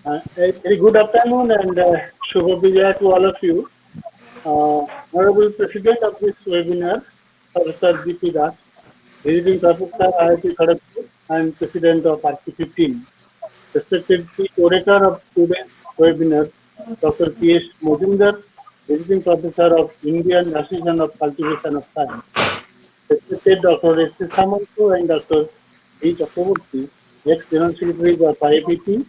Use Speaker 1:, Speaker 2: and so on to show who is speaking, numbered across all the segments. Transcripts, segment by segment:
Speaker 1: A very good afternoon and Shubha Vijaya to all of you. Honorable President of this webinar, Professor G.P. Das, visiting Professor IIT Kharagpur and President of RP15. Respected Chief Orator of today's webinar, Dr. P.S. Majumdar, visiting Professor of Indian Association of Cultivation of Science. Respected Dr. S. Samanto and Dr. V. Chakraborty, ex-General Secretaries of IAPT,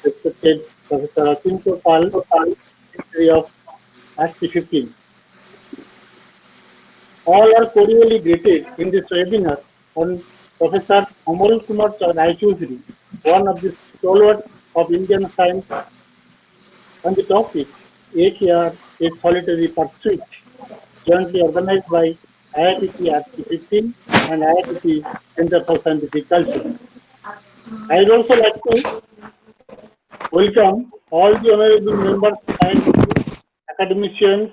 Speaker 1: respected Professor Akinto Pal, Secretary of Act 15. All are cordially greeted in this webinar on Professor Amal Raychaudhuri, one of the stalwarts of Indian science, on the topic AKR, a solitary pursuit, jointly organized by IAPT Act 15 and IAPT Center for Scientific Culture. I would also like to welcome all the honorable members, scientists, academicians,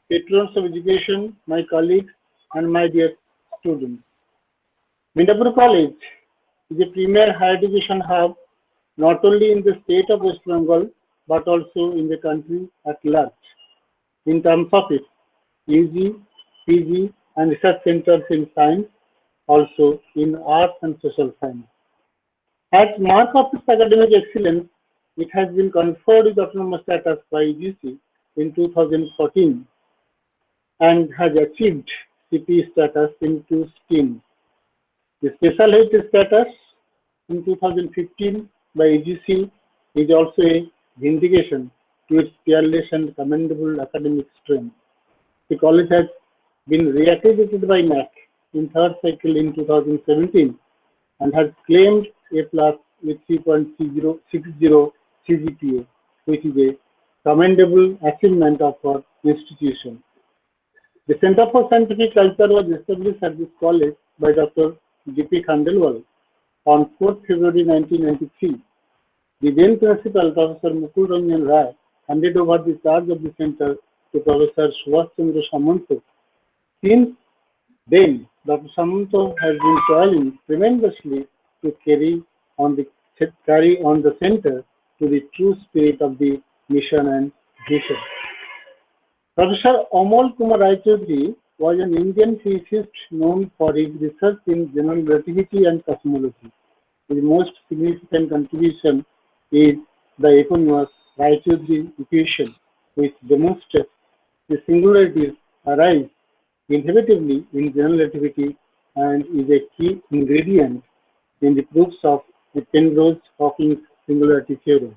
Speaker 1: patrons of education, my colleagues, and my dear students. Midnapore College is a premier higher education hub not only in the state of West Bengal but also in the country at large in terms of its UG, PG, and research centers in science, also in arts and social science. As mark of its academic excellence, it has been conferred with autonomous status by UGC in 2014 and has achieved CP status in 2 schemes. The special heritage status in 2015 by UGC is also a vindication to its fearless and commendable academic strength. The college has been reaccredited by NAC in third cycle in 2017 and has claimed A+ with 3.60 CGPA, which is a commendable achievement of our institution. The Center for Scientific Culture was established at this college by Dr. G.P. Khandelwal on 4th February 1993. The then principal, Professor Ranjan Rai, handed over the charge of the center to Professor Schwarzschild. Since then, Dr. Samanto has been toiling tremendously to carry on the center to the true spirit of the mission and vision. Professor Amal Raychaudhuri was an Indian physicist known for his research in general relativity and cosmology. His most significant contribution is the eponymous Raychaudhuri equation, which demonstrates the singularities arise inevitably in general relativity and is a key ingredient in the proofs of the Penrose-Hawkins singularity theorem.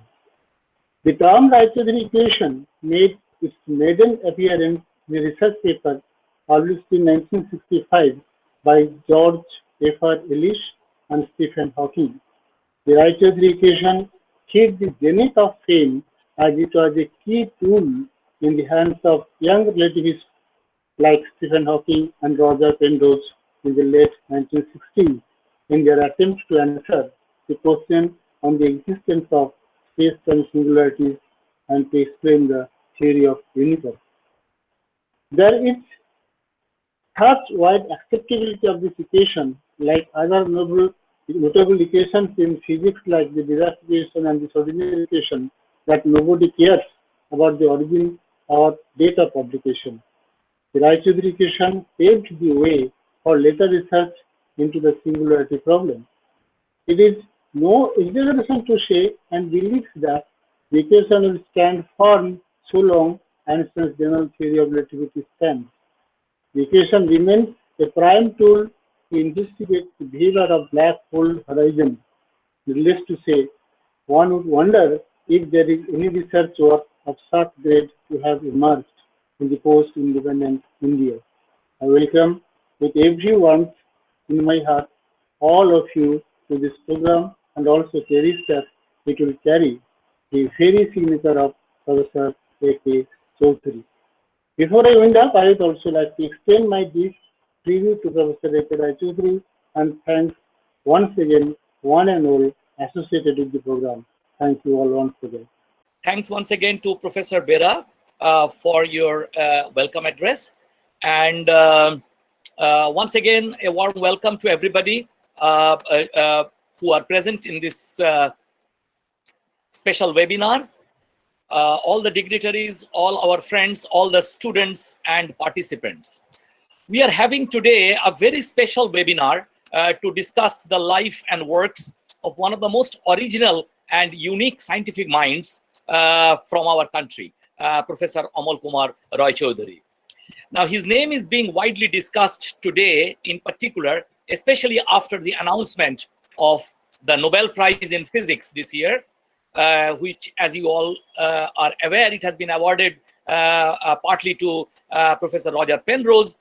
Speaker 1: The term Raychaudhuri equation made its maiden appearance in a research paper published in 1965 by George F.R. Ellis and Stephen Hawking. The Raychaudhuri equation hit the zenith of fame as it was a key tool in the hands of young relativists like Stephen Hawking and Roger Penrose in the late 1960s in their attempt to answer the question on the existence of space-time singularities and to explain the theory of universe. There is such wide acceptability of this equation, like other notable equations in physics like the Dirac equation and the Schrodinger equation, that nobody cares about the origin or date of publication. The Raychaudhuri equation paved the way for later research into the singularity problem. It is no exaggeration to say and believe that the equation will stand firm so long Einstein's general theory of relativity stands. The equation remains a prime tool to investigate the behavior of black hole horizons. Needless to say, one would wonder if there is any research work of such grade to have emerged in the post-independent India. I welcome with every warmth in my heart all of you to this program and also cherish that it will carry the very signature of Professor A K Chaudhuri. Before I wind up, I would also like to extend my deep tribute to Professor A K Raychaudhuri and thanks once again one and all associated with the program. Thank you all once again.
Speaker 2: Thanks once again to Professor Bera for your welcome address. And once again, a warm welcome to everybody who are present in this special webinar. All the dignitaries, all our friends, all the students and participants. We are having today a very special webinar to discuss the life and works of one of the most original and unique scientific minds from our country, Professor Amal Raychaudhuri. Now, his name is being widely discussed today, in particular, especially after the announcement of the Nobel Prize in Physics this year, which, as you all are aware, it has been awarded partly to Professor Roger Penrose,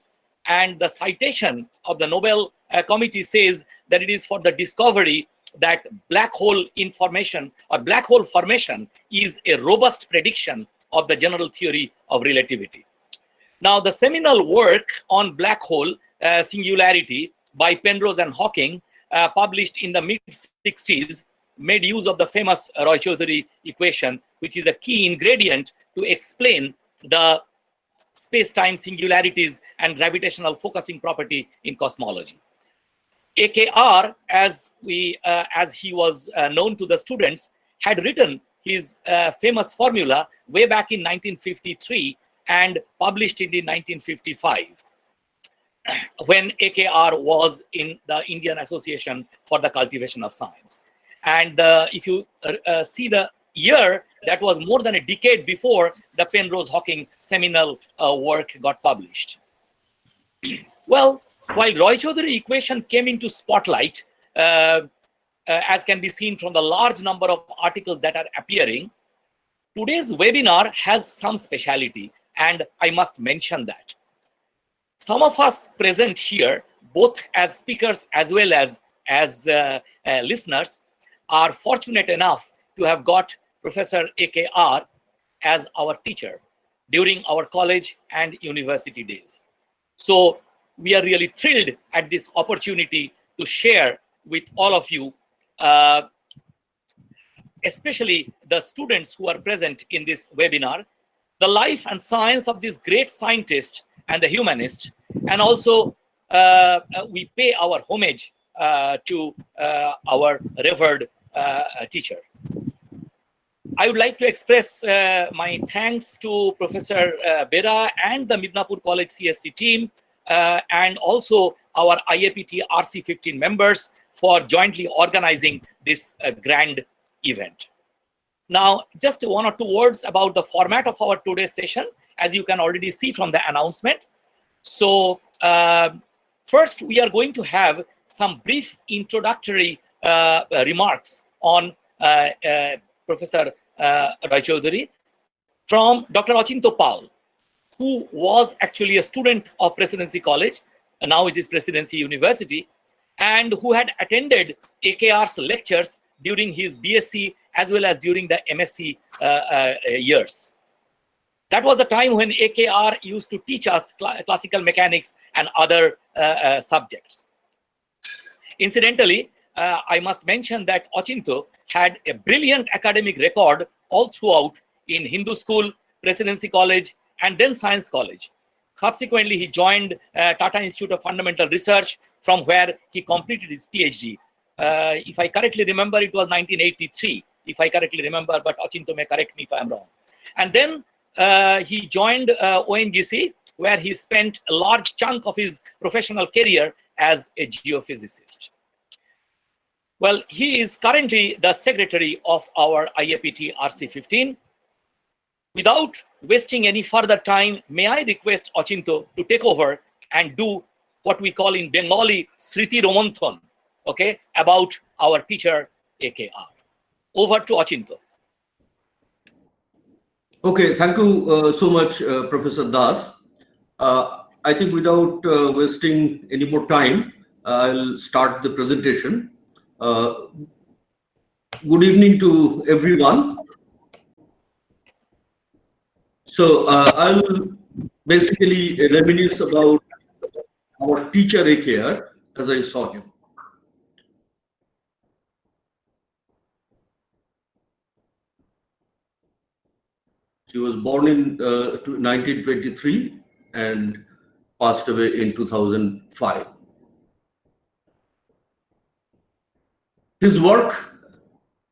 Speaker 2: and the citation of the Nobel Committee says that it is for the discovery that black hole information or black hole formation is a robust prediction of the general theory of relativity. Now, the seminal work on black hole singularity by Penrose and Hawking, published in the mid-60s, made use of the famous Raychaudhuri equation, which is a key ingredient to explain the space-time singularities and gravitational focusing property in cosmology. AKR, as he was known to the students, had written his famous formula way back in 1953 and published it in 1955 when AKR was in the Indian Association for the Cultivation of Science. And if you see the year, that was more than a decade before the Penrose-Hawking seminal work got published. Well, while Raychaudhuri equation came into spotlight, as can be seen from the large number of articles that are appearing, today's webinar has some speciality, and I must mention that. Some of us present here, both as speakers as well as listeners, are fortunate enough to have got Professor AKR as our teacher during our college and university days. So we are really thrilled at this opportunity to share with all of you, especially the students who are present in this webinar, the life and science of this great scientist and the humanist, and also we pay our homage to our revered teacher. I would like to express my thanks to Professor Bera and the Midnapore College CSC team, and also our IAPT RC15 members for jointly organizing this grand event. Now, just one or two words about the format of our today's session, as you can already see from the announcement. So first, we are going to have some brief introductory remarks on Professor Raychaudhuri from Dr. Achinto Pal, who was actually a student of Presidency College, and now it is Presidency University, and who had attended AKR's lectures during his BSc as well as during the MSc years. That was the time when AKR used to teach us classical mechanics and other subjects. Incidentally, I must mention that Achinto had a brilliant academic record all throughout in Hindu School, Presidency College, and then Science College. Subsequently, he joined Tata Institute of Fundamental Research, from where he completed his PhD. If I correctly remember, it was 1983, if I correctly remember, but Achinto may correct me if I'm wrong. And then he joined ONGC, where he spent a large chunk of his professional career as a geophysicist. Well, he is currently the secretary of our IAPT RC15. Without wasting any further time, may I request Achinto to take over and do what we call in Bengali Sriti Romanthon, okay, about our teacher AKR. Over to Achinto.
Speaker 3: Okay, thank you so much, Professor Das. I think without wasting any more time, I'll start the presentation. Good evening to everyone. So I'll basically reminisce about our teacher AKR as I saw him. He was born in 1923 and passed away in 2005. His work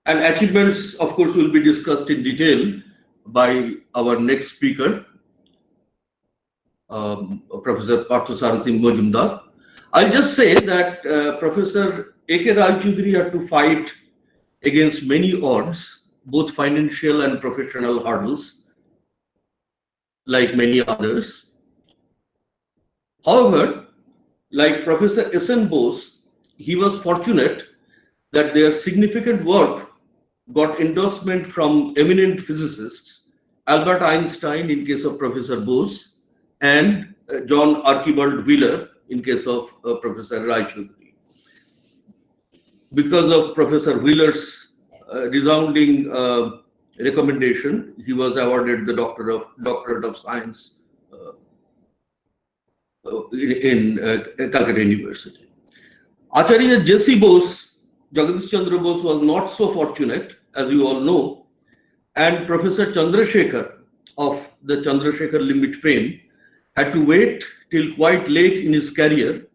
Speaker 3: And achievements, of course, will be discussed in detail by our next speaker, Professor Parthasarathi Majumdar. I'll just say that Professor A K Raychaudhuri had to fight against many odds, both financial and professional hurdles, like many others. However, like Professor S.N. Bose, he was fortunate that their significant work got endorsement from eminent physicists, Albert Einstein in case of Professor Bose, and John Archibald Wheeler in case of Professor Raychaudhuri. Because of Professor Wheeler's resounding recommendation, he was awarded the Doctorate of Science in Calcutta University. Acharya J.C. Bose, Jagadish Chandra Bose was not so fortunate, as you all know, and Professor Chandrasekhar of the Chandrasekhar limit fame had to wait till quite late in his career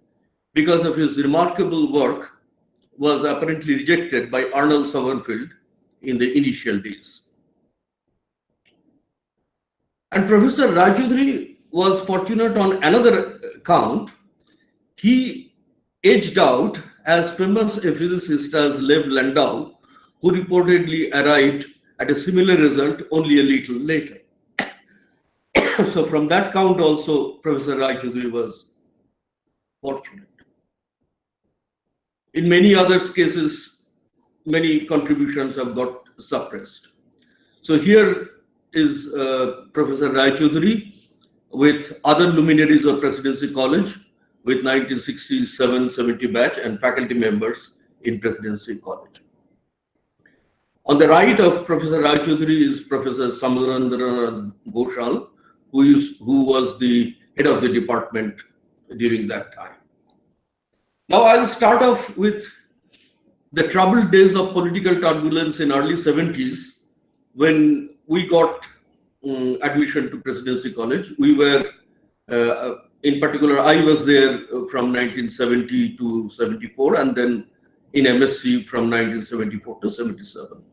Speaker 3: because of his remarkable work was apparently rejected by Arnold Sommerfeld in the initial days. And Professor Raychaudhuri was fortunate on another count. He edged out as famous a physicist as Lev Landau, who reportedly arrived at a similar result only a little later. So from that count also, Professor Raychaudhuri was fortunate. In many other cases, many contributions have got suppressed. So here is Professor Raychaudhuri with other luminaries of Presidency College with 1967-70 batch and faculty members in Presidency College. On the right of Professor Raychaudhuri is Professor Chandrarana who was the head of the department during that time. Now I'll start off with the troubled days of political turbulence in early 70s when we got admission to Presidency College. We were, in particular, I was there from 1970 to 74 and then in MSc from 1974 to 77.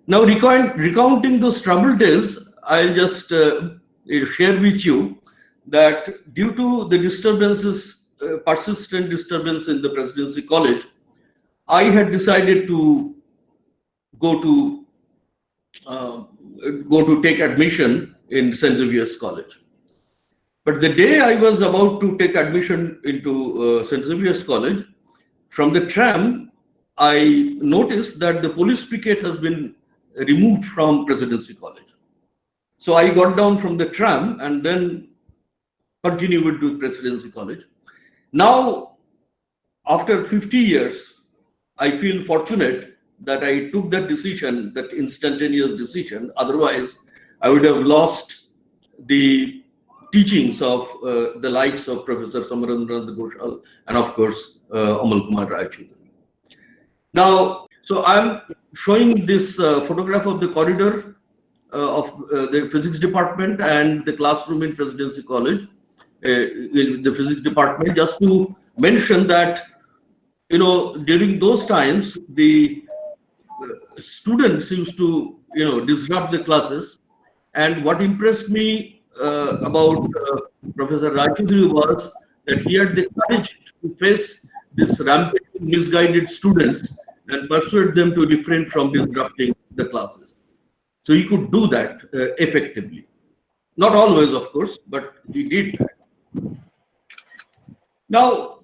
Speaker 3: Now recounting those troubled days, I'll just share with you that due to the disturbances, persistent disturbance in the Presidency College, I had decided to go to take admission in St. Xavier's College. But the day I was about to take admission into St. Xavier's College, from the tram, I noticed that the police picket has been removed from Presidency College. So I got down from the tram and then continued to Presidency College. Now, after 50 years, I feel fortunate that I took that decision, that instantaneous decision. Otherwise, I would have lost the teachings of the likes of Professor Samarendra Ghoshal and, of course, Amal Kumar Raychaudhuri. Now, so I'm showing this photograph of the corridor of the physics department and the classroom in Presidency College, in the physics department, just to mention that, you know, during those times, the students used to, you know, disrupt the classes. And what impressed me about Professor Raychaudhuri was that he had the courage to face this rampant, misguided students and persuade them to refrain from disrupting the classes. So he could do that effectively. Not always, of course, but he did that. Now,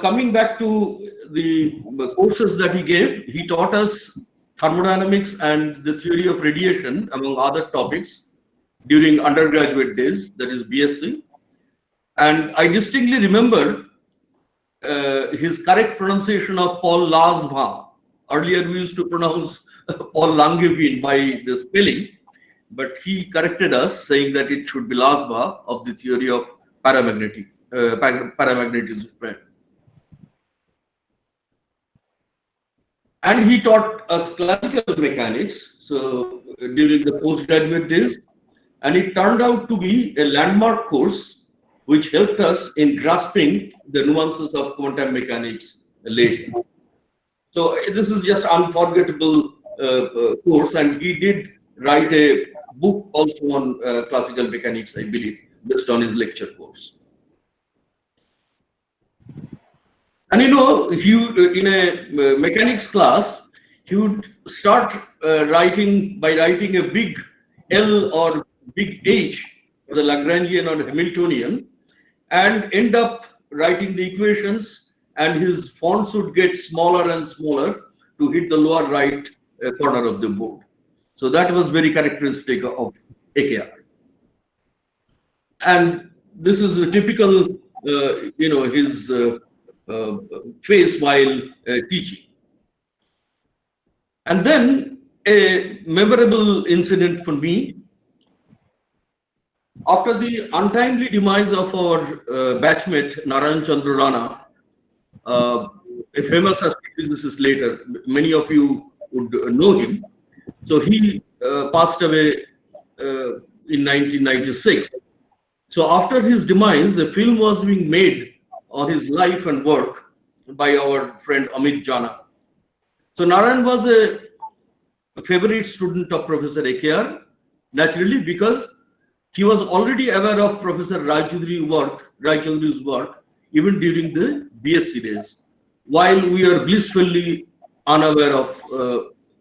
Speaker 3: coming back to the courses that he gave, he taught us thermodynamics and the theory of radiation, among other topics, during undergraduate days, that is BSc. And I distinctly remember his correct pronunciation of Paul Lasva. Earlier, we used to pronounce Paul Langevin by the spelling, but he corrected us, saying that it should be Lasva of the theory of paramagnetism. And he taught us classical mechanics, so during the postgraduate days, and it turned out to be a landmark course which helped us in grasping the nuances of quantum mechanics later. So this is just unforgettable course, and he did write a book also on classical mechanics, I believe, based on his lecture course. And he in a mechanics class, he would start writing by writing a big L or big H for the Lagrangian or Hamiltonian, and end up writing the equations, and his fonts would get smaller and smaller to hit the lower right corner of the board. So that was very characteristic of AKR. And this is a typical, his face while teaching. And then a memorable incident for me. After the untimely demise of our batchmate Narayan Chandrarana, a famous astrophysicist later, many of you would know him. So he passed away in 1996. So after his demise, a film was being made on his life and work by our friend Amit Jana. So Narayan was a favorite student of Professor AKR, naturally, because he was already aware of Professor Raychaudhuri's work, even during the BSc days, while we are blissfully unaware of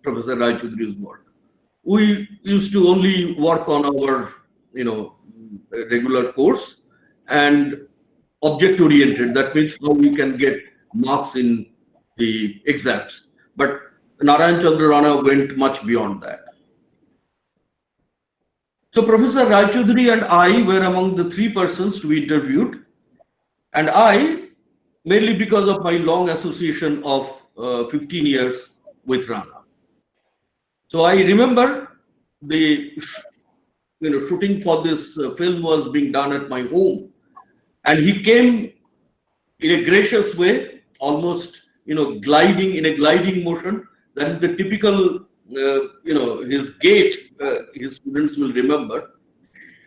Speaker 3: Professor Raychaudhuri's work. We used to only work on our, regular course and object-oriented. That means how we can get marks in the exams. But Narayan Chandrarana went much beyond that. So Professor Raychaudhuri and I were among the 3 persons to be interviewed, and I, mainly because of my long association of 15 years with Rana. So I remember the shooting for this film was being done at my home, and he came in a gracious way, almost gliding in a gliding motion. That is the typical his gait, his students will remember.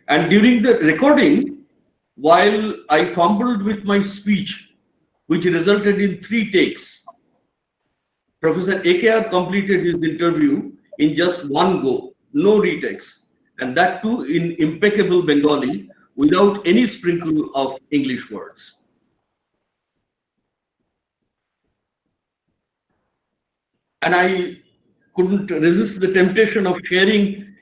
Speaker 3: And during the recording, while I fumbled with my speech, which resulted in 3 takes, Professor AKR completed his interview in just 1 go, no retakes, and that too in impeccable Bengali, without any sprinkle of English words. And I couldn't resist the temptation of sharing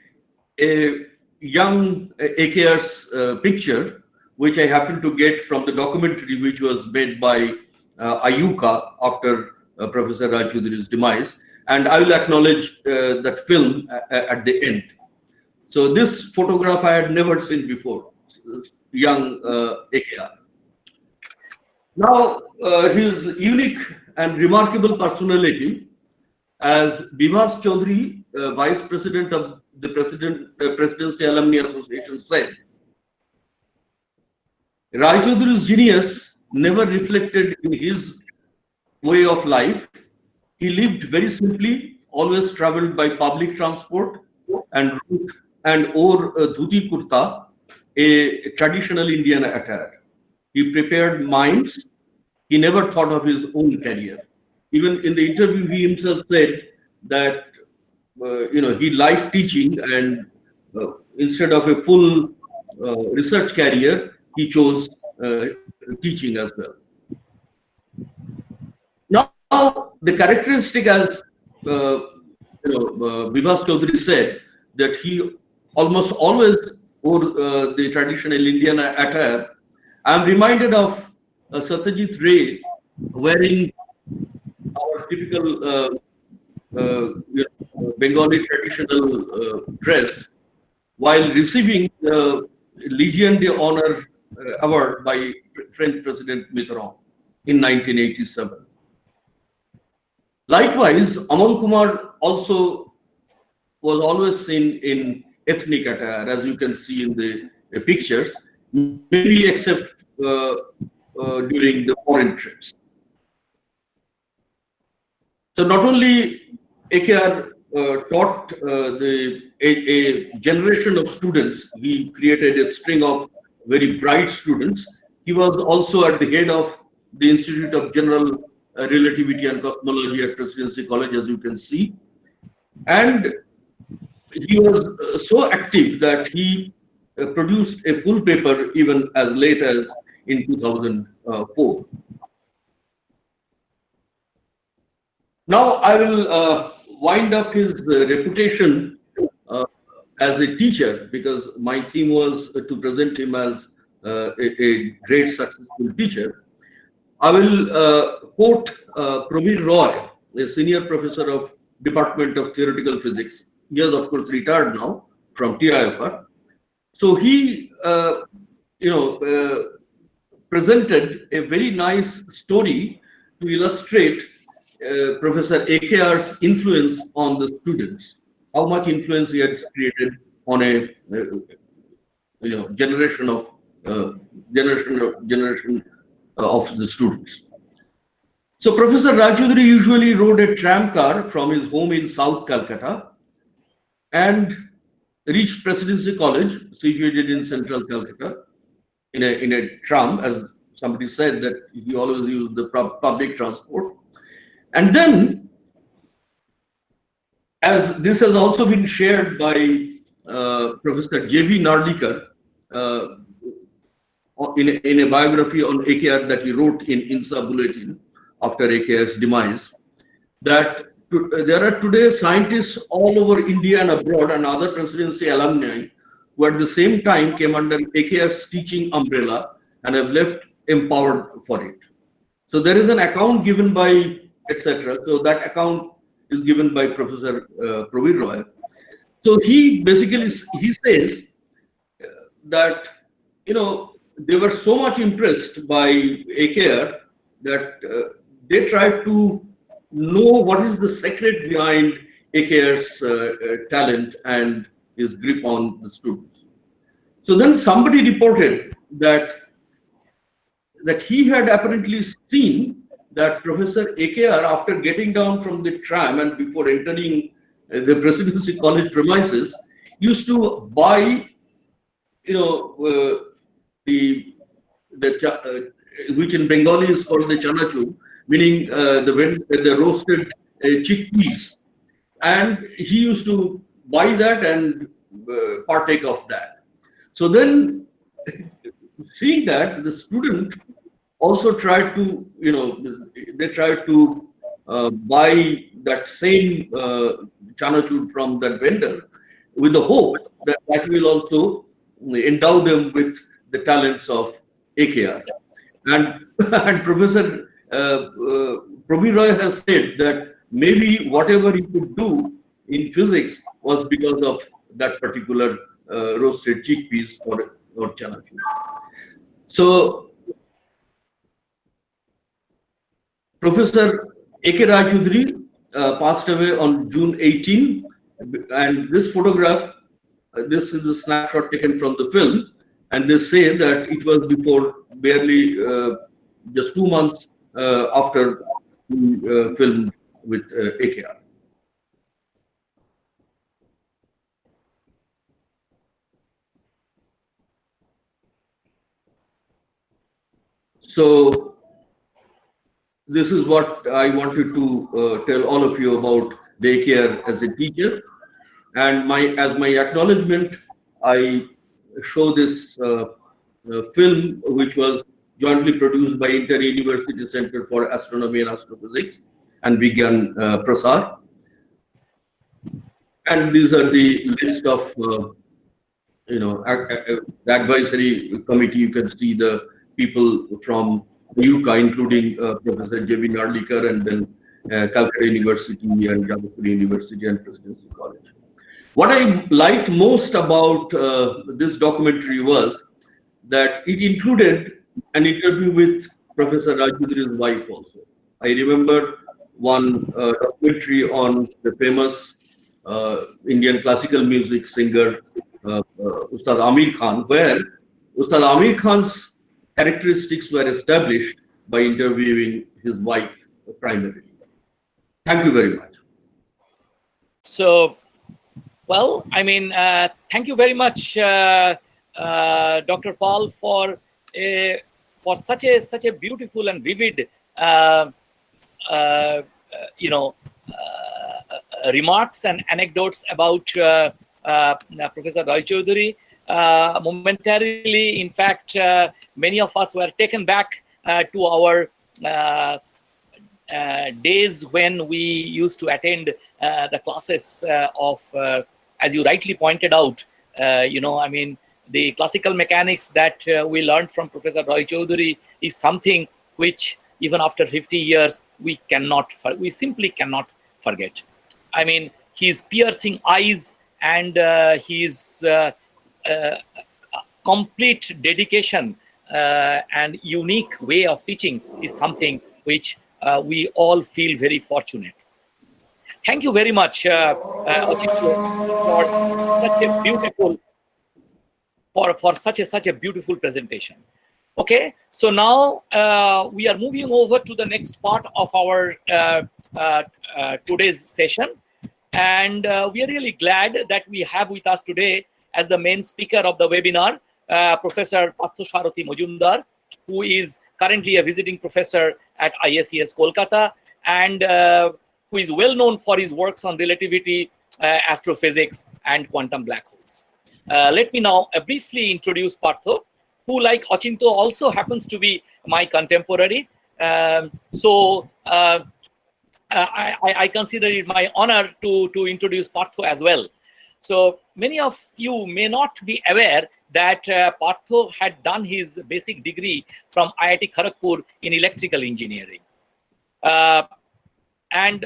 Speaker 3: a young AKR's picture, which I happened to get from the documentary which was made by Ayuka after Professor Raychaudhuri's demise. And I will acknowledge that film at the end. So this photograph I had never seen before, young AKR. Now, his unique and remarkable personality as Bibhas Chaudhary, Vice President of the Presidency Alumni Association, said, Raychaudhuri's genius never reflected in his way of life. He lived very simply, always traveled by public transport and wore a dhuti kurta, a traditional Indian attire. He prepared minds. He never thought of his own career. Even in the interview, he himself said that he liked teaching, and instead of a full research career, he chose teaching as well. Now, the characteristic, as Bibhas Chaudhary said, that he almost always wore the traditional Indian attire. I am reminded of Satyajit Ray wearing our typical Bengali traditional dress while receiving the Legion d'Honneur award by French President Mitterrand in 1987. Likewise, Amal Kumar also was always seen in ethnic attire, as you can see in the pictures, maybe except during the foreign trips. So not only AKR taught a generation of students, he created a string of very bright students. He was also at the head of the Institute of General Relativity and Cosmology at Presidency College, as you can see. And he was so active that he produced a full paper even as late as in 2004. Now I will wind up his reputation as a teacher, because my theme was to present him as a great successful teacher. I will quote Pramit Roy, a senior professor of Department of Theoretical Physics. He has, of course, retired now from TIFR. So he, presented a very nice story to illustrate Professor AKR's influence on the students, how much influence he had created on a generation of the students. So Professor Raychaudhuri usually rode a tram car from his home in South Calcutta and reached Presidency College, situated in central Calcutta, in a tram, as somebody said that he always used the public transport. And then, as this has also been shared by Professor J.V. Nardikar in a biography on AKR that he wrote in INSA Bulletin after AKR's demise, that there are today scientists all over India and abroad and other presidency alumni who at the same time came under AKR's teaching umbrella and have left empowered for it. So there is an account given by etc. So that account is given by Professor Pramit Roy. So he basically says that they were so much impressed by AKR that they tried to know what is the secret behind AKR's talent and his grip on the students. So then somebody reported that he had apparently seen that Professor AKR, after getting down from the tram and before entering the Presidency College premises, used to buy, which in Bengali is called the chanachur, meaning the roasted chickpeas, and he used to buy that and partake of that. So then, seeing that, the student also tried to, they tried to buy that same chanachur from that vendor, with the hope that that will also endow them with the talents of AKR. And, and Professor Pramit Roy has said that maybe whatever he could do in physics was because of that particular roasted chickpeas or chanachur. So Professor A K Raychaudhuri passed away on June 18, and this photograph, this is a snapshot taken from the film, and they say that it was before barely just 2 months after the film with AKR. So this is what I wanted to tell all of you about the AKR as a teacher. And as my acknowledgement, I show this film, which was jointly produced by Inter-University Center for Astronomy and Astrophysics and Vigyan Prasar. And these are the list of, the advisory committee. You can see the people from UCA, including Professor J.V. Nardikar, and then Calcutta University and Jabalpur University and Presidency College. What I liked most about this documentary was that it included an interview with Professor Raychaudhuri's wife also. I remember one documentary on the famous Indian classical music singer Ustad Amir Khan, where Ustad Amir Khan's characteristics were established by interviewing his wife primarily. Thank you very much.
Speaker 2: So, well, I mean, thank you very much, Dr. Paul, for such a beautiful and vivid, remarks and anecdotes about Professor Raychaudhuri. Momentarily, in fact, many of us were taken back to our days when we used to attend the classes of, as you rightly pointed out, I mean, the classical mechanics that we learned from Professor Raychaudhuri is something which, even after 50 years, we simply cannot forget. I mean, his piercing eyes and his complete dedication and unique way of teaching is something which we all feel very fortunate. Thank you very much, Ochinto, for such a beautiful such a beautiful presentation. Okay, so now we are moving over to the next part of our today's session, and we are really glad that we have with us today as the main speaker of the webinar, Professor Majumdar, who is currently a visiting professor at IACS Kolkata, and who is well known for his works on relativity, astrophysics, and quantum black holes. Let me now briefly introduce Partho, who, like Ochinto, also happens to be my contemporary. I consider it my honor to introduce Partho as well. So many of you may not be aware that Partho had done his basic degree from IIT Kharagpur in electrical engineering. And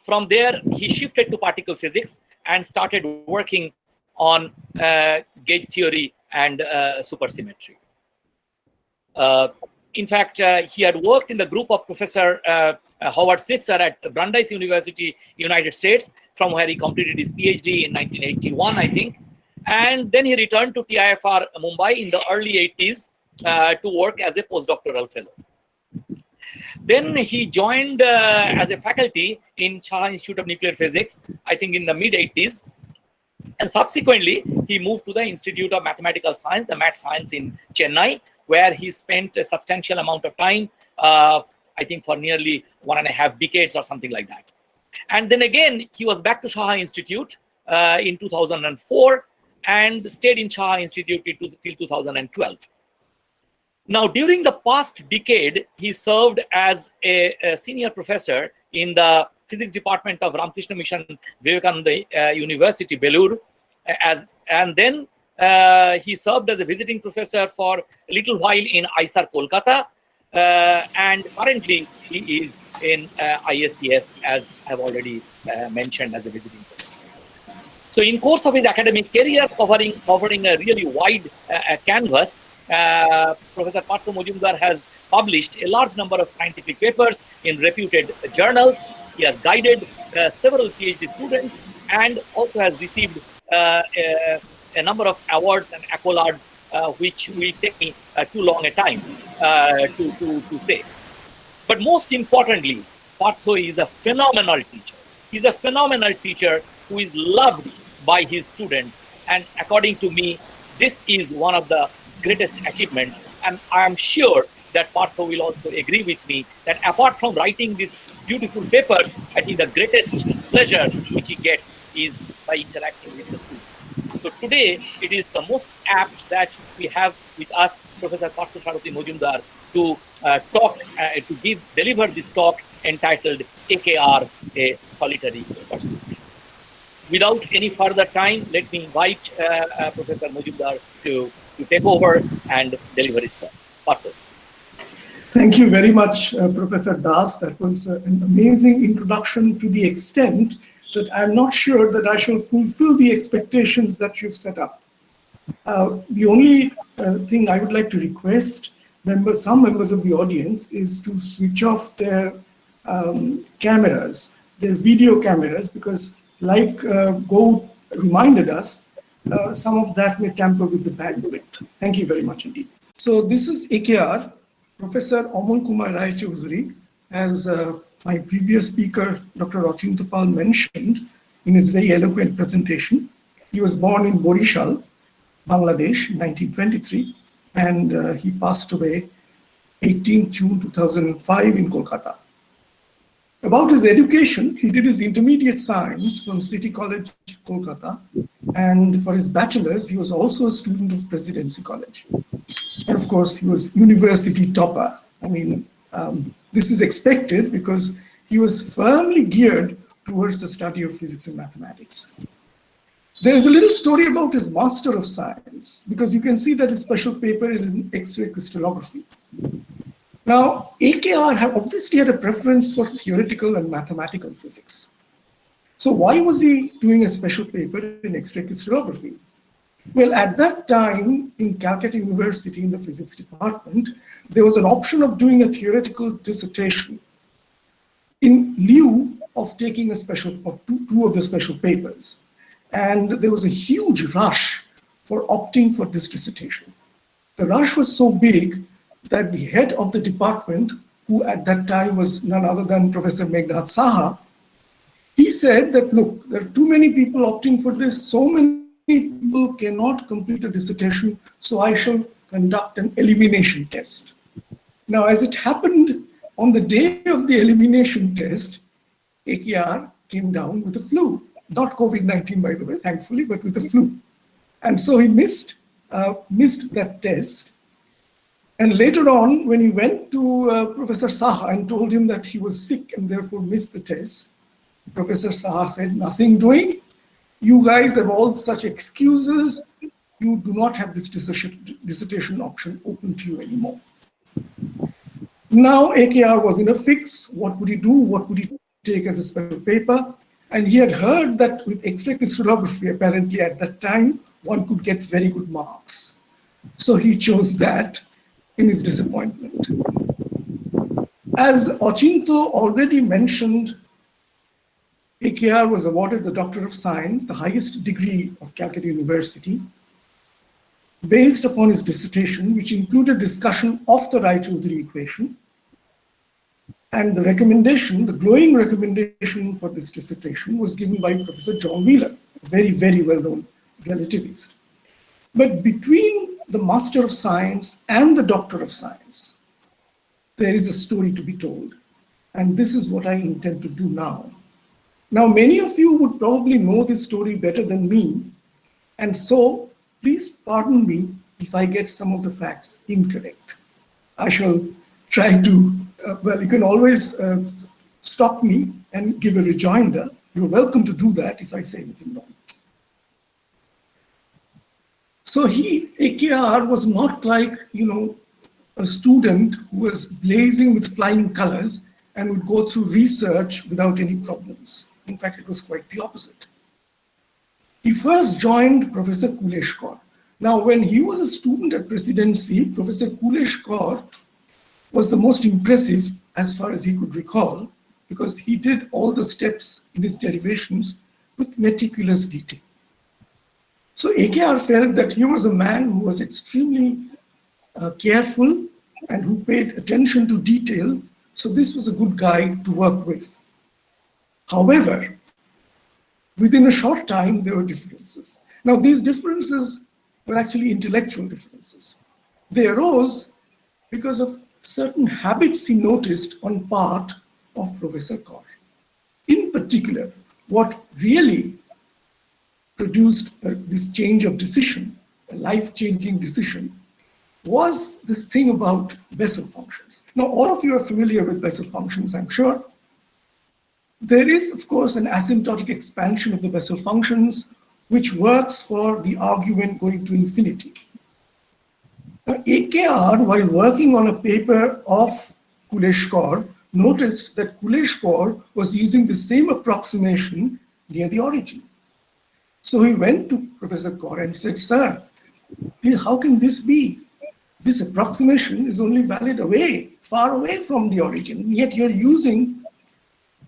Speaker 2: from there, he shifted to particle physics and started working on gauge theory and supersymmetry. In fact, he had worked in the group of Professor Howard Snitzer at Brandeis University, United States, from where he completed his PhD in 1981, I think. And then he returned to TIFR Mumbai in the early 80s to work as a postdoctoral fellow. Then he joined as a faculty in Shah Institute of Nuclear Physics, I think in the mid-80s. And subsequently, he moved to the Institute of Mathematical Science, the Mat Science in Chennai, where he spent a substantial amount of time, I think for nearly 1.5 decades or something like that. And then again, he was back to Shah Institute in 2004 and stayed in Shah Institute till 2012. Now, during the past decade, he served as a senior professor in the physics department of Ramakrishna Mission Vivekananda University, Belur, and then he served as a visiting professor for a little while in ISAR Kolkata, and currently he is in ISCS, as I've already mentioned, as a visiting professor. So in course of his academic career, covering a really wide canvas, Professor Partho Majumdar has published a large number of scientific papers in reputed journals. He has guided several PhD students and also has received a number of awards and accolades, which will take me too long a time to say. But most importantly, Partho is a phenomenal teacher. He's a phenomenal teacher who is loved by his students. And according to me, this is one of the greatest achievements. And I am sure that Partho will also agree with me that apart from writing these beautiful papers, I think the greatest pleasure which he gets is by interacting with the students. So today, it is the most apt that we have with us Professor Partho Majumdar to deliver this talk entitled AKR, a solitary pursuit. Without any further time, let me invite Professor Majumdar to take over and deliver his talk. Partho.
Speaker 4: Thank you very much, Professor Das. That was an amazing introduction, to the extent that I'm not sure that I shall fulfill the expectations that you've set up. The only thing I would like to request some members of the audience is to switch off their cameras, their video cameras, because like Go reminded us, some of that may tamper with the bandwidth. Thank you very much indeed. So this is AKR. Professor Amal Raychaudhuri, as my previous speaker, Dr. Ochinto mentioned in his very eloquent presentation. He was born in Borishal, Bangladesh in 1923, and he passed away 18 June 2005 in Kolkata. About his education, he did his intermediate science from City College, Kolkata, and for his bachelor's, he was also a student of Presidency College. And of course, he was university topper. I mean, this is expected because he was firmly geared towards the study of physics and mathematics. There is a little story about his Master of Science, because you can see that his special paper is in X-ray crystallography. Now, AKR obviously had a preference for theoretical and mathematical physics. So why was he doing a special paper in X-ray crystallography? Well, at that time in Calcutta University in the physics department, there was an option of doing a theoretical dissertation in lieu of taking a special, or two of the special papers. And there was a huge rush for opting for this dissertation. The rush was so big that the head of the department, who at that time was none other than Professor Meghnad Saha, he said that, look, there are too many people opting for this, so many people cannot complete a dissertation, so I shall conduct an elimination test. Now, as it happened, on the day of the elimination test, AKR came down with the flu. Not COVID-19, by the way, thankfully, but with the flu. And so he missed that test. And later on, when he went to Professor Saha and told him that he was sick and therefore missed the test, Professor Saha said, nothing doing. You guys have all such excuses. You do not have this dissertation option open to you anymore. Now AKR was in a fix. What would he do? What would he take as a special paper? And he had heard that with X-ray crystallography, apparently at that time, one could get very good marks. So he chose that in his disappointment. As Ochinto already mentioned, AKR was awarded the Doctor of Science, the highest degree of Calcutta University, based upon his dissertation, which included discussion of the Raychaudhuri equation. And the recommendation, the glowing recommendation for this dissertation was given by Professor John Wheeler, a very, very well-known relativist. But between the Master of Science and the Doctor of Science, there is a story to be told. And this is what I intend to do now. Now, many of you would probably know this story better than me. And so please pardon me if I get some of the facts incorrect. I shall try to, well, you can always stop me and give a rejoinder. You're welcome to do that if I say anything wrong. So AKR was not like, a student who was blazing with flying colors and would go through research without any problems. In fact, it was quite the opposite. He first joined Professor Kuleshkar. Now, when he was a student at Presidency, Professor Kuleshkar was the most impressive as far as he could recall, because he did all the steps in his derivations with meticulous detail. So AKR felt that he was a man who was extremely careful and who paid attention to detail. So this was a good guy to work with. However, within a short time, there were differences. Now, these differences were actually intellectual differences. They arose because of certain habits he noticed on part of Professor Kaur. In particular, what really produced this change of decision, a life-changing decision, was this thing about Bessel functions. Now, all of you are familiar with Bessel functions, I'm sure. There is, of course, an asymptotic expansion of the Bessel functions, which works for the argument going to infinity. Now, AKR, while working on a paper of Kuleshkar, noticed that Kuleshkar was using the same approximation near the origin. So he went to Professor Kaur and said, sir, how can this be? This approximation is only valid far away from the origin, yet you're using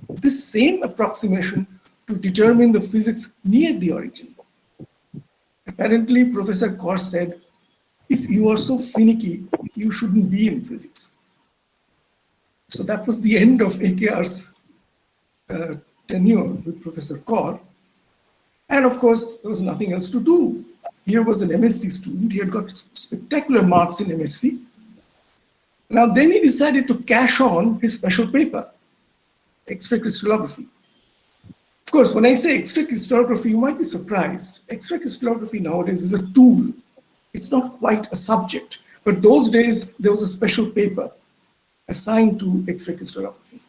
Speaker 4: this same approximation to determine the physics near the origin. Apparently, Professor Kaur said, if you are so finicky, you shouldn't be in physics. So that was the end of AKR's tenure with Professor Kaur. And of course, there was nothing else to do. Here was an MSc student. He had got spectacular marks in MSc. Now, then he decided to cash on his special paper. X-ray crystallography. Of course, when I say X-ray crystallography, you might be surprised. X-ray crystallography nowadays is a tool. It's not quite a subject. But those days, there was a special paper assigned to X-ray crystallography.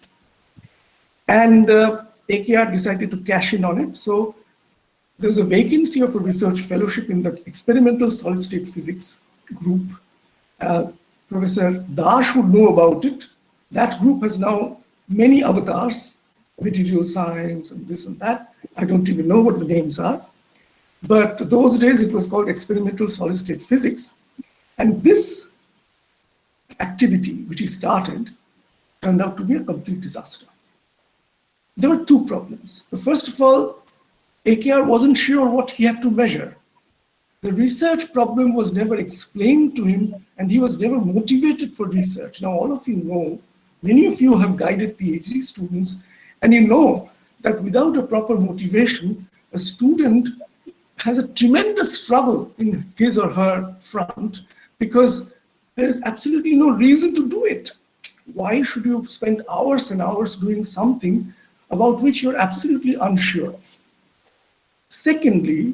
Speaker 4: And AKR decided to cash in on it. So there was a vacancy of a research fellowship in the experimental solid state physics group. Professor Dash would know about it. That group has now many avatars, material science and this and that. I don't even know what the names are. But those days it was called experimental solid state physics. And this activity, which he started, turned out to be a complete disaster. There were two problems. The first of all, AKR wasn't sure what he had to measure. The research problem was never explained to him, and he was never motivated for research. Now, all of you know, many of you have guided PhD students, and you know that without a proper motivation, a student has a tremendous struggle in his or her front because there is absolutely no reason to do it. Why should you spend hours and hours doing something about which you're absolutely unsure of? Secondly,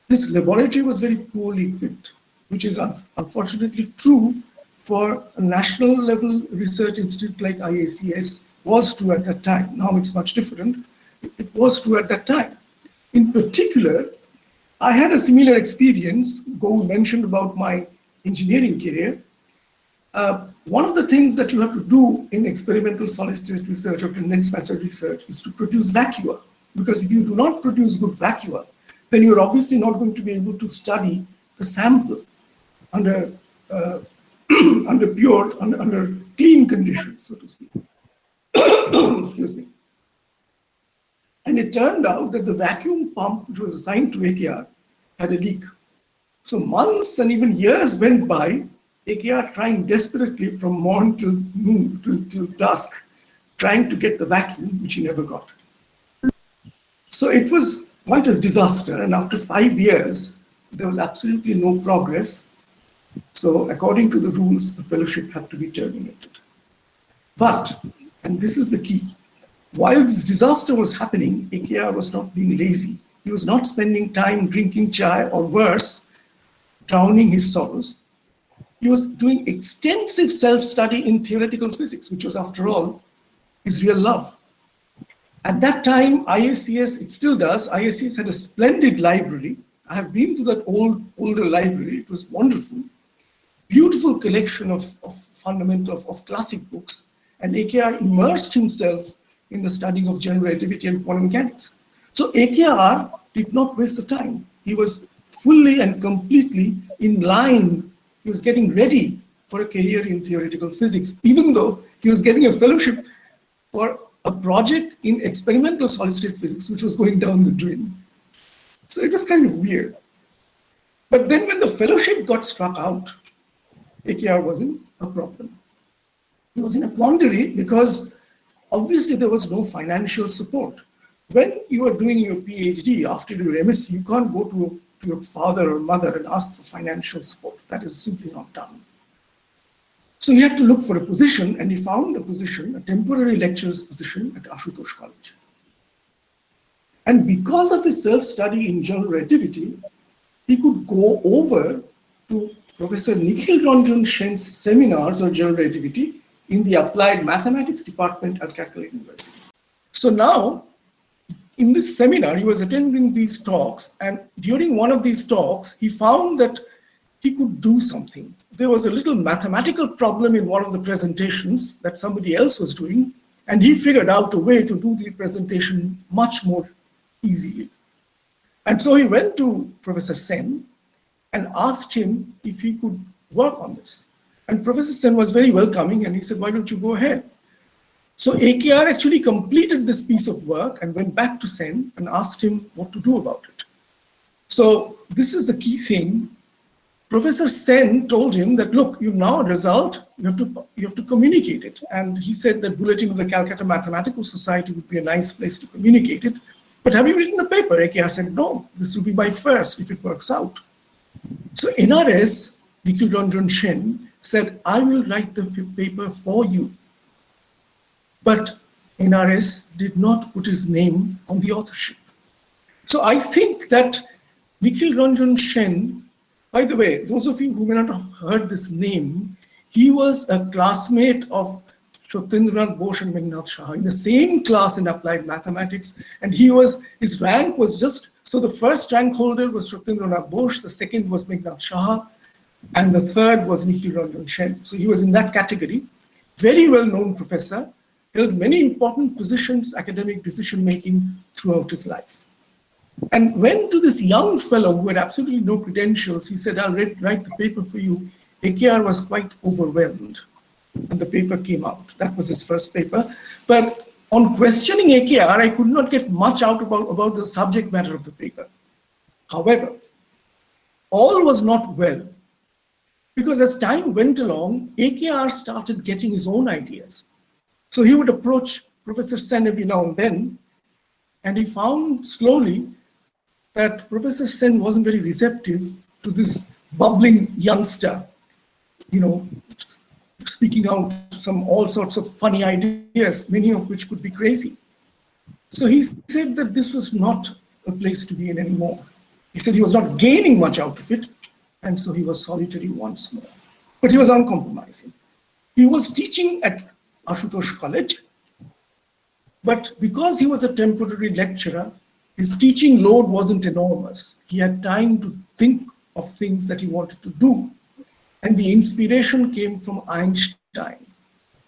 Speaker 4: this laboratory was very poorly equipped, which is unfortunately true for a national level research institute like IACS, was true at that time. Now it's much different. It was true at that time. In particular, I had a similar experience. Go mentioned about my engineering career. One of the things that you have to do in experimental solid state research or condensed matter research is to produce vacua. Because if you do not produce good vacua, then you're obviously not going to be able to study the sample under under clean conditions, so to speak. Excuse me. And it turned out that the vacuum pump, which was assigned to AKR, had a leak. So months and even years went by, AKR trying desperately from morn till noon, till dusk, trying to get the vacuum, which he never got. So it was quite a disaster. And after 5 years, there was absolutely no progress. So according to the rules, the fellowship had to be terminated. But, and this is the key, while this disaster was happening, AKR was not being lazy. He was not spending time drinking chai or worse, drowning his sorrows. He was doing extensive self-study in theoretical physics, which was, after all, his real love. At that time, IACS, it still does, IACS had a splendid library. I have been to that older library. It was wonderful. Beautiful collection of classic books. And AKR immersed himself in the studying of general relativity and quantum mechanics. So AKR did not waste the time. He was fully and completely in line. He was getting ready for a career in theoretical physics, even though he was getting a fellowship for a project in experimental solid state physics, which was going down the drain. So it was kind of weird. But then when the fellowship got struck out, AKR wasn't a problem. He was in a quandary because obviously there was no financial support. When you are doing your PhD after your MSc, you can't go to your father or mother and ask for financial support. That is simply not done. So he had to look for a position, and he found a position, a temporary lecturer's position at Ashutosh College. And because of his self-study in general relativity, he could go over to Professor Nikhil Ranjan Shen's seminars on general relativity in the applied mathematics department at Calcutta University. So now, in this seminar, he was attending these talks, and during one of these talks, he found that he could do something. There was a little mathematical problem in one of the presentations that somebody else was doing, and he figured out a way to do the presentation much more easily. And so he went to Professor Shen and asked him if he could work on this. And Professor Shen was very welcoming, and he said, why don't you go ahead? So AKR actually completed this piece of work and went back to Shen and asked him what to do about it. So this is the key thing. Professor Shen told him that, look, you've now a result, you have to communicate it. And he said that Bulletin of the Calcutta Mathematical Society would be a nice place to communicate it. But have you written a paper? AKR said, no, this will be my first if it works out. So NRS, Nikhil Ranjan Shen, said, I will write the paper for you. But NRS did not put his name on the authorship. So I think that Nikhil Ranjan Shen, by the way, those of you who may not have heard this name, he was a classmate of Chandrarana Bose and Meghnad Shah in the same class in applied mathematics, and his rank was just, so the first rank holder was Chandrarana Bose, the second was Meghnad Shah, and the third was Nikhil Ranjan Shen. So he was in that category. Very well-known professor, held many important positions, academic decision-making throughout his life. And when to this young fellow who had absolutely no credentials, he said, I'll write the paper for you, AKR was quite overwhelmed. And the paper came out. That was his first paper. But on questioning AKR, I could not get much out about the subject matter of the paper. However, all was not well, because as time went along, AKR started getting his own ideas. So he would approach Professor Shen every now and then, and he found slowly that Professor Shen wasn't very receptive to this bubbling youngster, speaking out all sorts of funny ideas, many of which could be crazy. So he said that this was not a place to be in anymore. He said he was not gaining much out of it, and so he was solitary once more. But he was uncompromising. He was teaching at Ashutosh College, but because he was a temporary lecturer, his teaching load wasn't enormous. He had time to think of things that he wanted to do. And the inspiration came from Einstein,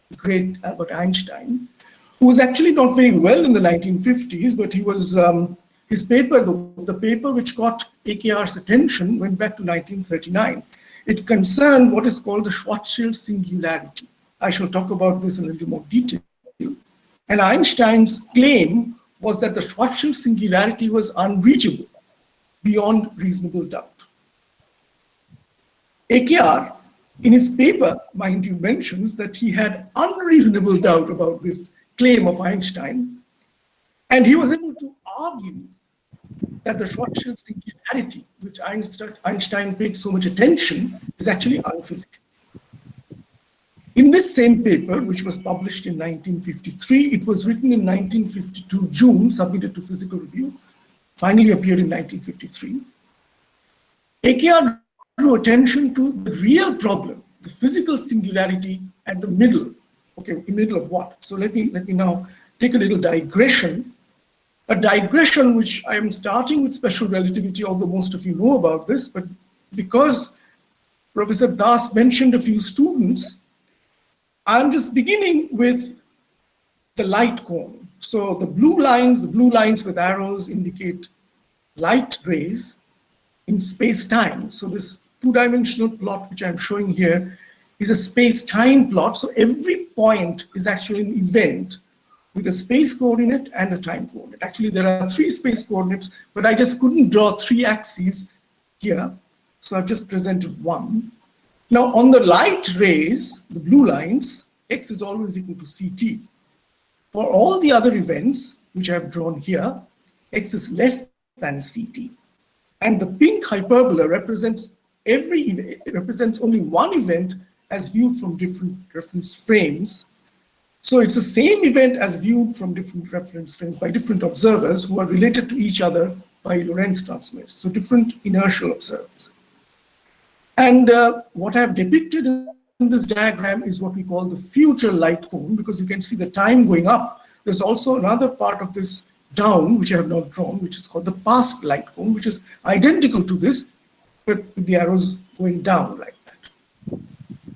Speaker 4: the great Albert Einstein, who was actually not very well in the 1950s, but he was, his paper, the paper which caught AKR's attention went back to 1939. It concerned what is called the Schwarzschild singularity. I shall talk about this in a little more detail. And Einstein's claim was that the Schwarzschild singularity was unreachable beyond reasonable doubt. AKR, in his paper, mind you, mentions that he had unreasonable doubt about this claim of Einstein, and he was able to argue that the Schwarzschild singularity, which Einstein paid so much attention, is actually unphysical. In this same paper, which was published in 1953, it was written in 1952 June, submitted to physical review, finally appeared in 1953. AKR drew attention to the real problem, the physical singularity at the middle. Okay, in the middle of what? So let me now take a little digression. A digression which I am starting with special relativity, although most of you know about this, but because Professor Das mentioned a few students, I'm just beginning with the light cone. So the blue lines with arrows indicate light rays in space-time. So this two-dimensional plot which I'm showing here is a space-time plot. So every point is actually an event with a space coordinate and a time coordinate. Actually, there are 3 space coordinates, but I just couldn't draw 3 axes here. So I've just presented one. Now, on the light rays, the blue lines, x is always equal to ct. For all the other events, which I have drawn here, x is less than ct. And the pink hyperbola represents only one event as viewed from different reference frames. So it's the same event as viewed from different reference frames by different observers who are related to each other by Lorentz transmitters, so different inertial observers. And what I've depicted in this diagram is what we call the future light cone, because you can see the time going up. There's also another part of this down, which I have not drawn, which is called the past light cone, which is identical to this, but with the arrows going down like that.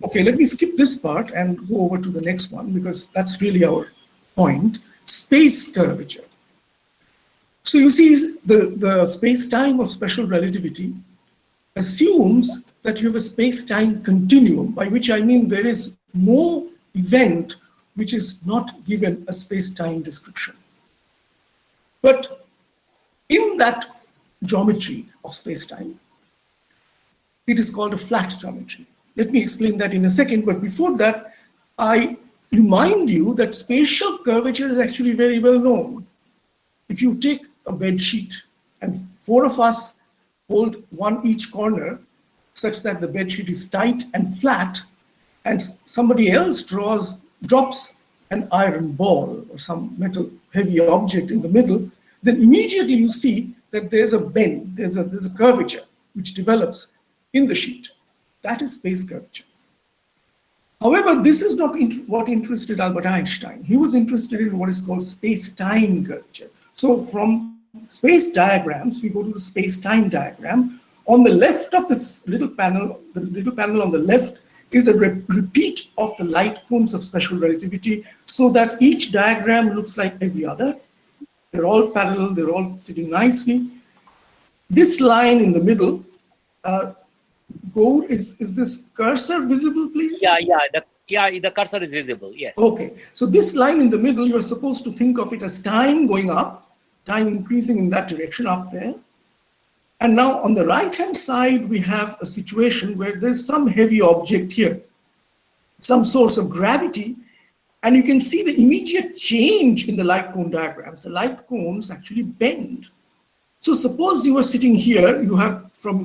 Speaker 4: Okay, let me skip this part and go over to the next one, because that's really our point, space curvature. So you see the space-time of special relativity assumes that you have a space-time continuum, by which I mean there is no event which is not given a space-time description. But in that geometry of space-time, it is called a flat geometry. Let me explain that in a second, but before that, I remind you that spatial curvature is actually very well known. If you take a bed sheet and 4 of us hold one each corner such that the bed sheet is tight and flat, and somebody else drops an iron ball or some metal heavy object in the middle, then immediately you see that there's a bend, there's a curvature which develops in the sheet. That is space curvature. However, this is not what interested Albert Einstein. He was interested in what is called space-time curvature. So from space diagrams, we go to the space-time diagram. On the left of this little panel, the little panel on the left is a repeat of the light cones of special relativity, so that each diagram looks like every other. They're all parallel, they're all sitting nicely. This line in the middle, is this cursor visible, please?
Speaker 2: The cursor is visible, yes.
Speaker 4: Okay, so this line in the middle, you're supposed to think of it as time going up, time increasing in that direction up there. And now on the right-hand side, we have a situation where there's some heavy object here, some source of gravity, and you can see the immediate change in the light cone diagrams. The light cones actually bend. So suppose you were sitting here, you have from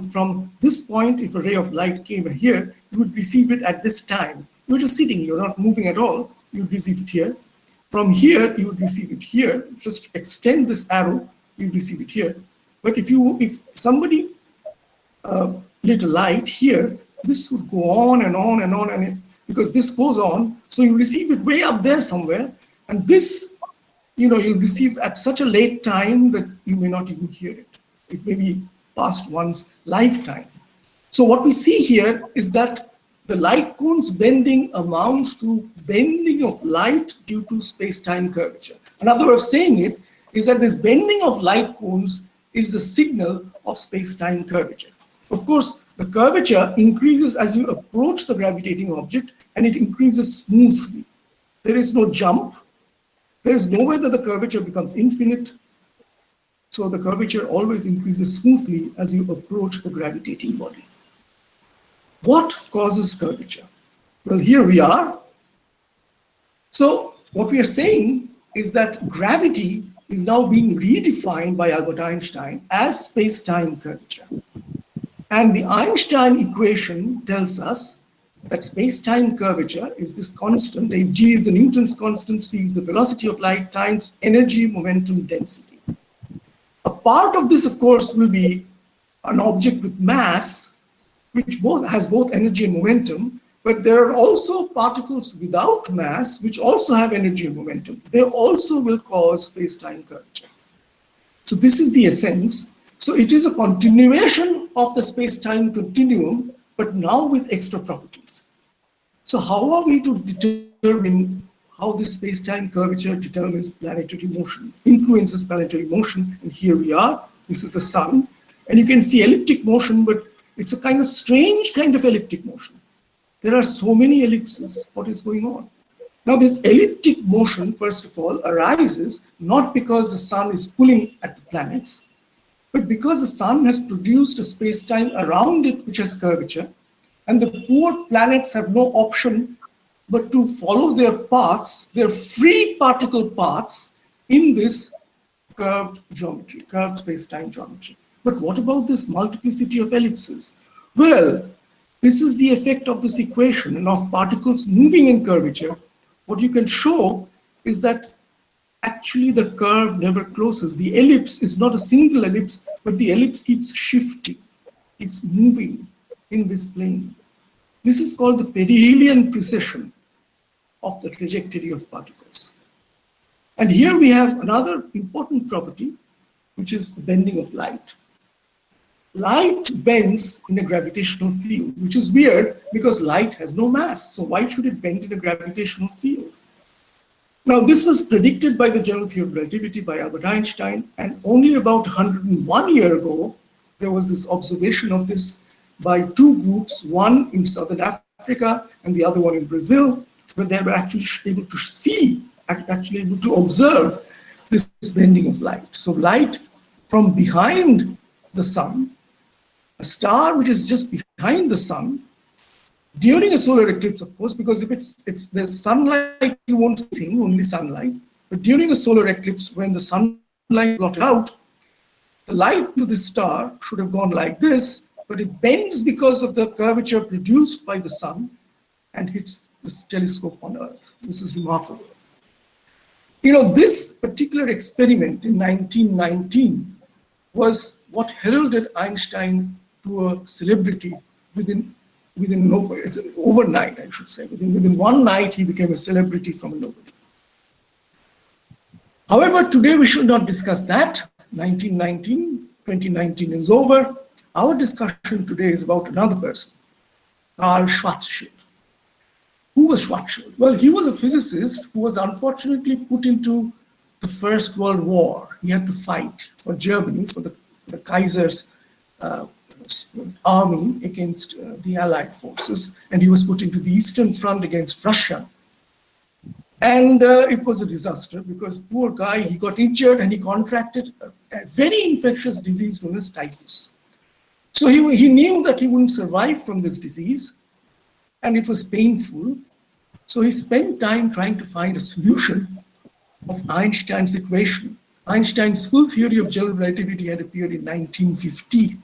Speaker 4: this point, if a ray of light came here, you would receive it at this time. You're just sitting, you're not moving at all, you would receive it here. From here, you would receive it here. Just extend this arrow, you'd receive it here. But if somebody lit a light here, this would go on and on and on, and because this goes on, so you receive it way up there somewhere, and this, you'll receive at such a late time that you may not even hear it. It may be past one's lifetime. So what we see here is that the light cone's bending amounts to bending of light due to space-time curvature. Another way of saying it is that this bending of light cones is the signal of space-time curvature. Of course, the curvature increases as you approach the gravitating object, and it increases smoothly. There is no jump. There is nowhere that the curvature becomes infinite. So the curvature always increases smoothly as you approach the gravitating body. What causes curvature? Well, here we are. So what we are saying is that gravity is now being redefined by Albert Einstein as space-time curvature. And the Einstein equation tells us that space-time curvature is this constant. If g is the Newton's constant, c is the velocity of light times energy, momentum, density. A part of this, of course, will be an object with mass, which has both energy and momentum, but there are also particles without mass, which also have energy and momentum. They also will cause space-time curvature. So this is the essence. So it is a continuation of the space-time continuum, but now with extra properties. So how are we to determine how this space-time curvature determines planetary motion, influences planetary motion? And here we are. This is the sun. And you can see elliptic motion, but it's a kind of strange kind of elliptic motion. There are so many ellipses. What is going on? Now, this elliptic motion, first of all, arises not because the sun is pulling at the planets, but because the sun has produced a space-time around it which has curvature, and the poor planets have no option but to follow their paths, their free particle paths in this curved geometry, curved space-time geometry. But what about this multiplicity of ellipses? Well, this is the effect of this equation and of particles moving in curvature. What you can show is that actually the curve never closes. The ellipse is not a single ellipse, but the ellipse keeps shifting. It's moving in this plane. This is called the perihelion precession of the trajectory of particles. And here we have another important property, which is the bending of light. Light bends in a gravitational field, which is weird because light has no mass. So why should it bend in a gravitational field? Now, this was predicted by the general theory of relativity by Albert Einstein, and only about 101 years ago, there was this observation of this by two groups, one in Southern Africa and the other one in Brazil, where they were actually able to see, actually able to observe this bending of light. So light from behind the sun, a star which is just behind the sun, during a solar eclipse, of course, because if there's sunlight, you won't see anything, only sunlight. But during a solar eclipse, when the sunlight blotted out, the light to this star should have gone like this, but it bends because of the curvature produced by the sun and hits this telescope on Earth. This is remarkable. You know, this particular experiment in 1919 was what heralded Einstein to a celebrity overnight, I should say. Within one night, he became a celebrity from a nobody. However, today we should not discuss that. 2019 is over. Our discussion today is about another person, Carl Schwarzschild. Who was Schwarzschild? Well, he was a physicist who was unfortunately put into the First World War. He had to fight for Germany, for the Kaiser's army against the Allied forces, and he was put into the Eastern Front against Russia. And it was a disaster because poor guy, he got injured and he contracted a very infectious disease known as typhus. So he knew that he wouldn't survive from this disease, and it was painful. So he spent time trying to find a solution of Einstein's equation. Einstein's full theory of general relativity had appeared in 1950.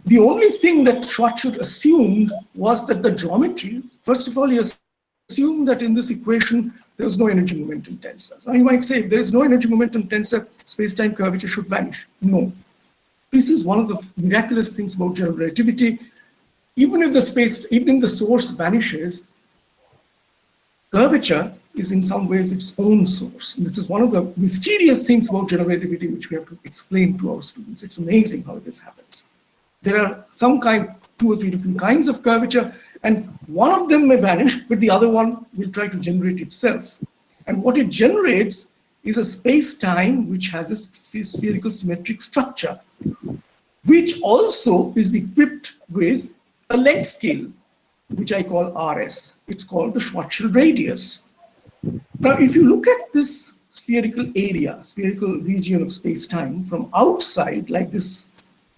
Speaker 4: The only thing that Schwarzschild assumed was that the geometry, first of all, he assumed that in this equation, there was no energy momentum tensor. Now you might say, if there is no energy momentum tensor, space-time curvature should vanish. No. This is one of the miraculous things about general relativity. Even if the source vanishes, curvature is in some ways its own source. And this is one of the mysterious things about general relativity which we have to explain to our students. It's amazing how this happens. There are two or three different kinds of curvature, and one of them may vanish, but the other one will try to generate itself. And what it generates is a space-time which has a spherical symmetric structure, which also is equipped with a length scale, which I call RS. It's called the Schwarzschild radius. Now, if you look at this spherical area, spherical region of space-time from outside, like this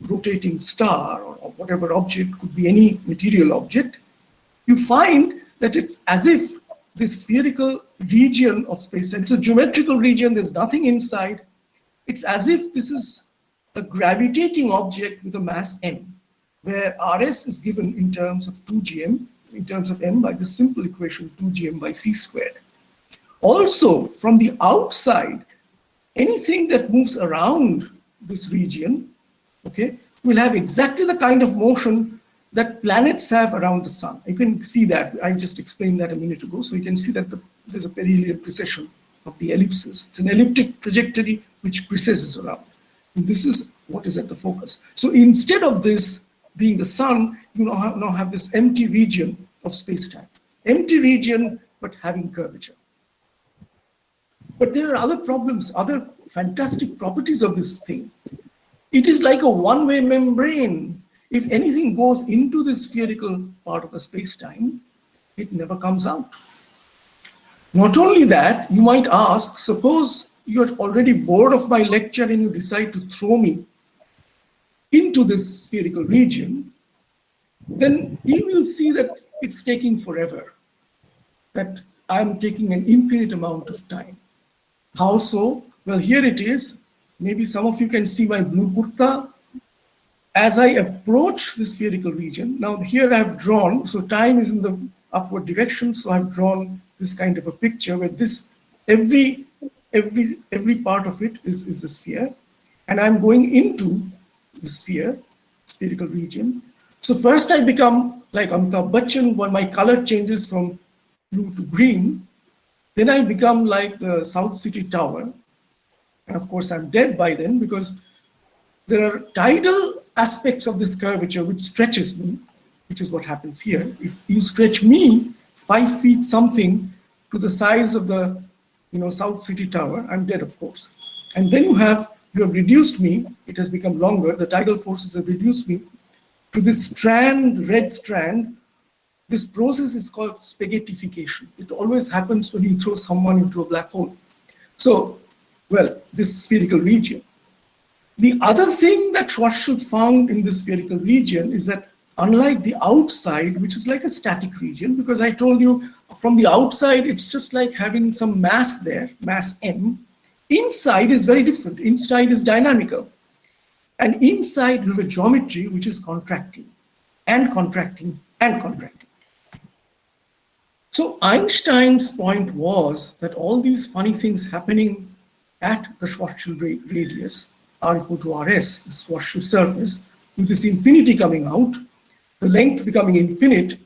Speaker 4: rotating star or whatever object, could be any material object, you find that it's as if this spherical region of space-time, it's a geometrical region, there's nothing inside. It's as if this is a gravitating object with a mass m, where Rs is given in terms of 2gm, in terms of m by the simple equation 2gm by c squared. Also, from the outside, anything that moves around this region, okay, will have exactly the kind of motion that planets have around the sun. You can see that. I just explained that a minute ago. So you can see that there's a perihelion precession of the ellipses. It's an elliptic trajectory which precesses around. And this is what is at the focus. So instead of this being the sun, you now have this empty region of space-time. Empty region, but having curvature. But there are other problems, other fantastic properties of this thing. It is like a one-way membrane. If anything goes into the spherical part of the space-time, it never comes out. Not only that, you might ask, suppose you're already bored of my lecture and you decide to throw me into this spherical region, then you will see that it's taking forever, that I'm taking an infinite amount of time. How so? Well, here it is. Maybe some of you can see my blue kurta. As I approach the spherical region, now here I've drawn, so time is in the upward direction, so I've drawn this kind of a picture where this, every part of it is the sphere, and I'm going into the sphere, spherical region. So first I become like Amitabh Bachchan, when my color changes from blue to green. Then I become like the South City Tower. And of course, I'm dead by then because there are tidal aspects of this curvature which stretches me, which is what happens here. If you stretch me 5 feet something to the size of the South City Tower, I'm dead, of course. And then you have reduced me, it has become longer, the tidal forces have reduced me to this strand, red strand. This process is called spaghettification. It always happens when you throw someone into a black hole. So, well, this spherical region. The other thing that Schwarzschild found in this spherical region is that unlike the outside, which is like a static region, because I told you from the outside, it's just like having some mass there, mass m. Inside is very different. Inside is dynamical. And inside you have a geometry which is contracting and contracting and contracting. So Einstein's point was that all these funny things happening at the Schwarzschild radius, R equal to Rs, the Schwarzschild surface, with this infinity coming out, the length becoming infinite,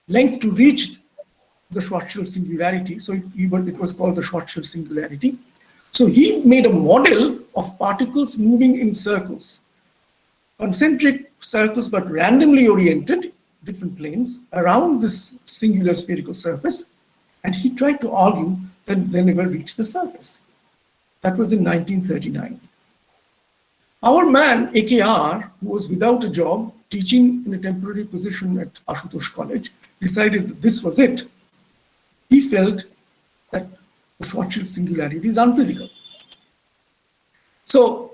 Speaker 4: length to reach the Schwarzschild singularity. So it was called the Schwarzschild singularity. So he made a model of particles moving in circles, concentric circles, but randomly oriented, different planes, around this singular spherical surface. And he tried to argue that they never reached the surface. That was in 1939. Our man, AKR, who was without a job, teaching in a temporary position at Ashutosh College, decided that this was it. He felt that the Schwarzschild singularity is unphysical. So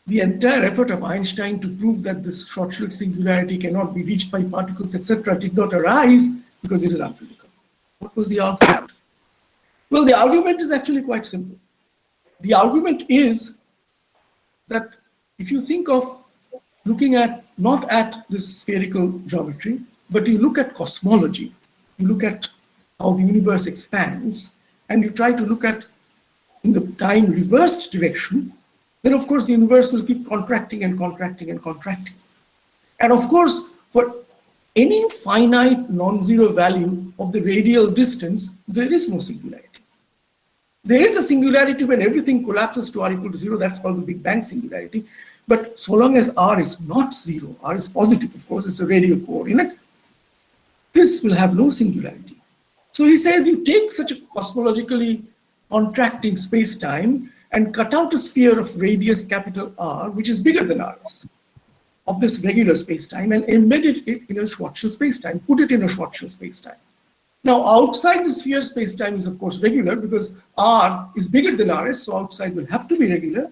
Speaker 4: the entire effort of Einstein to prove that this Schwarzschild singularity cannot be reached by particles, etc., did not arise because it is unphysical. What was the argument? Well, the argument is actually quite simple. The argument is that if you think of looking at, not at this spherical geometry, but you look at cosmology, you look at how the universe expands, and you try to look at in the time reversed direction, then of course the universe will keep contracting and contracting and contracting. And of course, for any finite non-zero value of the radial distance, there is no singularity. There is a singularity when everything collapses to r equal to 0, that's called the Big Bang singularity. But so long as r is not 0, r is positive, of course, it's a radial coordinate, this will have no singularity. So he says you take such a cosmologically contracting space-time and cut out a sphere of radius capital R, which is bigger than Rs, of this regular space-time, and embed it in a Schwarzschild space-time, put it in a Schwarzschild space-time. Now, outside the sphere space-time is, of course, regular because R is bigger than Rs, so outside will have to be regular.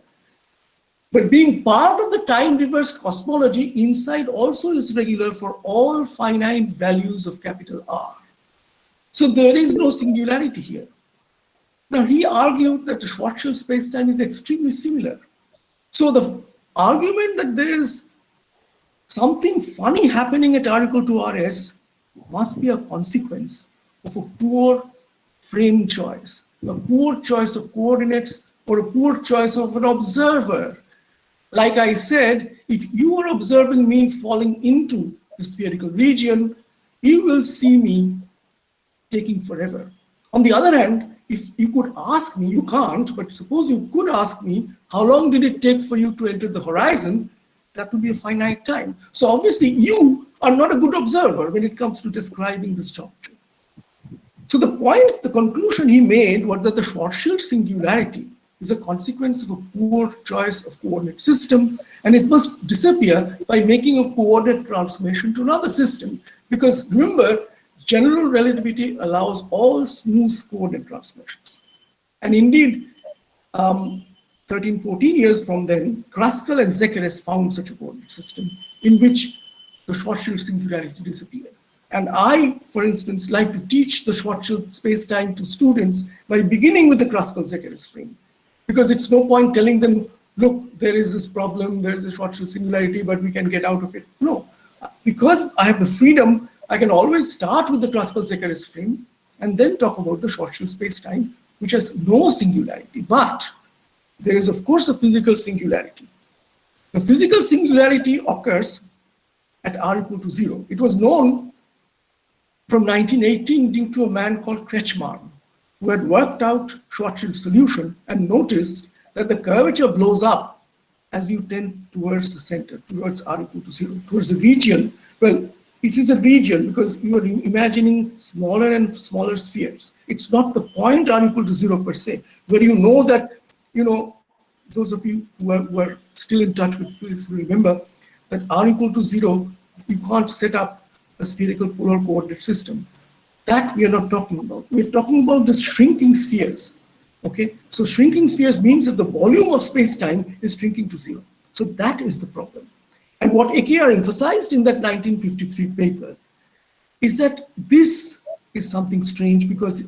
Speaker 4: But being part of the time-reversed cosmology, inside also is regular for all finite values of capital R. So there is no singularity here. Now, he argued that the Schwarzschild spacetime is extremely similar. So the argument that there is something funny happening at r equal to Rs must be a consequence of a poor frame choice, a poor choice of coordinates, or a poor choice of an observer. Like I said, if you are observing me falling into the spherical region, you will see me taking forever. On the other hand, if you could ask me, you can't, but suppose you could ask me, how long did it take for you to enter the horizon? That would be a finite time. So obviously you are not a good observer when it comes to describing this geometry. So the point, the conclusion he made was that the Schwarzschild singularity is a consequence of a poor choice of coordinate system, and it must disappear by making a coordinate transformation to another system. Because remember, general relativity allows all smooth coordinate transformations. And indeed, 13, 14 years from then, Kruskal and Zekeres found such a coordinate system in which the Schwarzschild singularity disappeared. And I, for instance, like to teach the Schwarzschild space-time to students by beginning with the Kruskal-Zekeres frame. Because it's no point telling them, look, there is this problem, there is a Schwarzschild singularity, but we can get out of it. No, because I have the freedom, I can always start with the Kruskal-Zekeres frame and then talk about the Schwarzschild space-time, which has no singularity. But there is, of course, a physical singularity. The physical singularity occurs at r equal to 0. It was known from 1918 due to a man called Kretschmann, who had worked out Schwarzschild solution and noticed that the curvature blows up as you tend towards the center, towards r equal to 0, towards the region. Well, it is a region because you are imagining smaller and smaller spheres. It's not the point r equal to 0 per se, where you know that, those of you who are still in touch with physics will remember that r equal to 0, you can't set up a spherical polar coordinate system. That we are not talking about. We're talking about the shrinking spheres. Okay, so shrinking spheres means that the volume of space-time is shrinking to 0. So that is the problem. And what AKR emphasized in that 1953 paper is that this is something strange because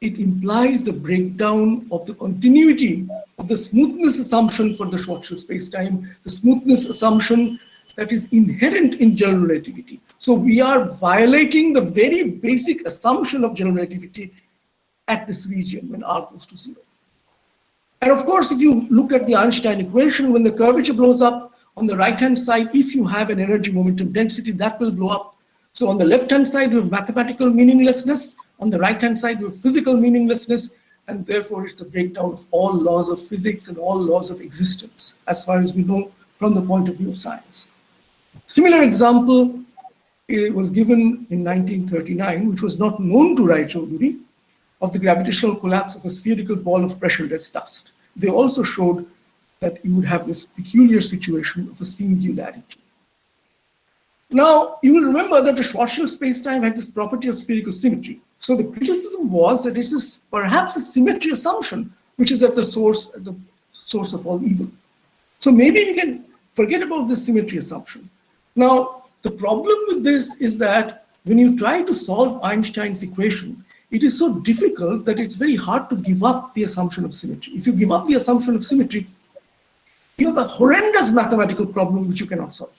Speaker 4: it implies the breakdown of the continuity of the smoothness assumption for the Schwarzschild space-time, the smoothness assumption that is inherent in general relativity. So we are violating the very basic assumption of general relativity at this region when r goes to 0. And of course, if you look at the Einstein equation, when the curvature blows up on the right-hand side, if you have an energy momentum density, that will blow up. So on the left-hand side, you have mathematical meaninglessness. On the right-hand side, you have physical meaninglessness. And therefore, it's a breakdown of all laws of physics and all laws of existence, as far as we know from the point of view of science. Similar example was given in 1939, which was not known to Raychaudhuri, of the gravitational collapse of a spherical ball of pressureless dust. They also showed that you would have this peculiar situation of a singularity. Now, you will remember that the Schwarzschild spacetime had this property of spherical symmetry. So the criticism was that it is perhaps a symmetry assumption, which is at the source of all evil. So maybe we can forget about this symmetry assumption. Now, the problem with this is that when you try to solve Einstein's equation, it is so difficult that it's very hard to give up the assumption of symmetry. If you give up the assumption of symmetry, you have a horrendous mathematical problem which you cannot solve.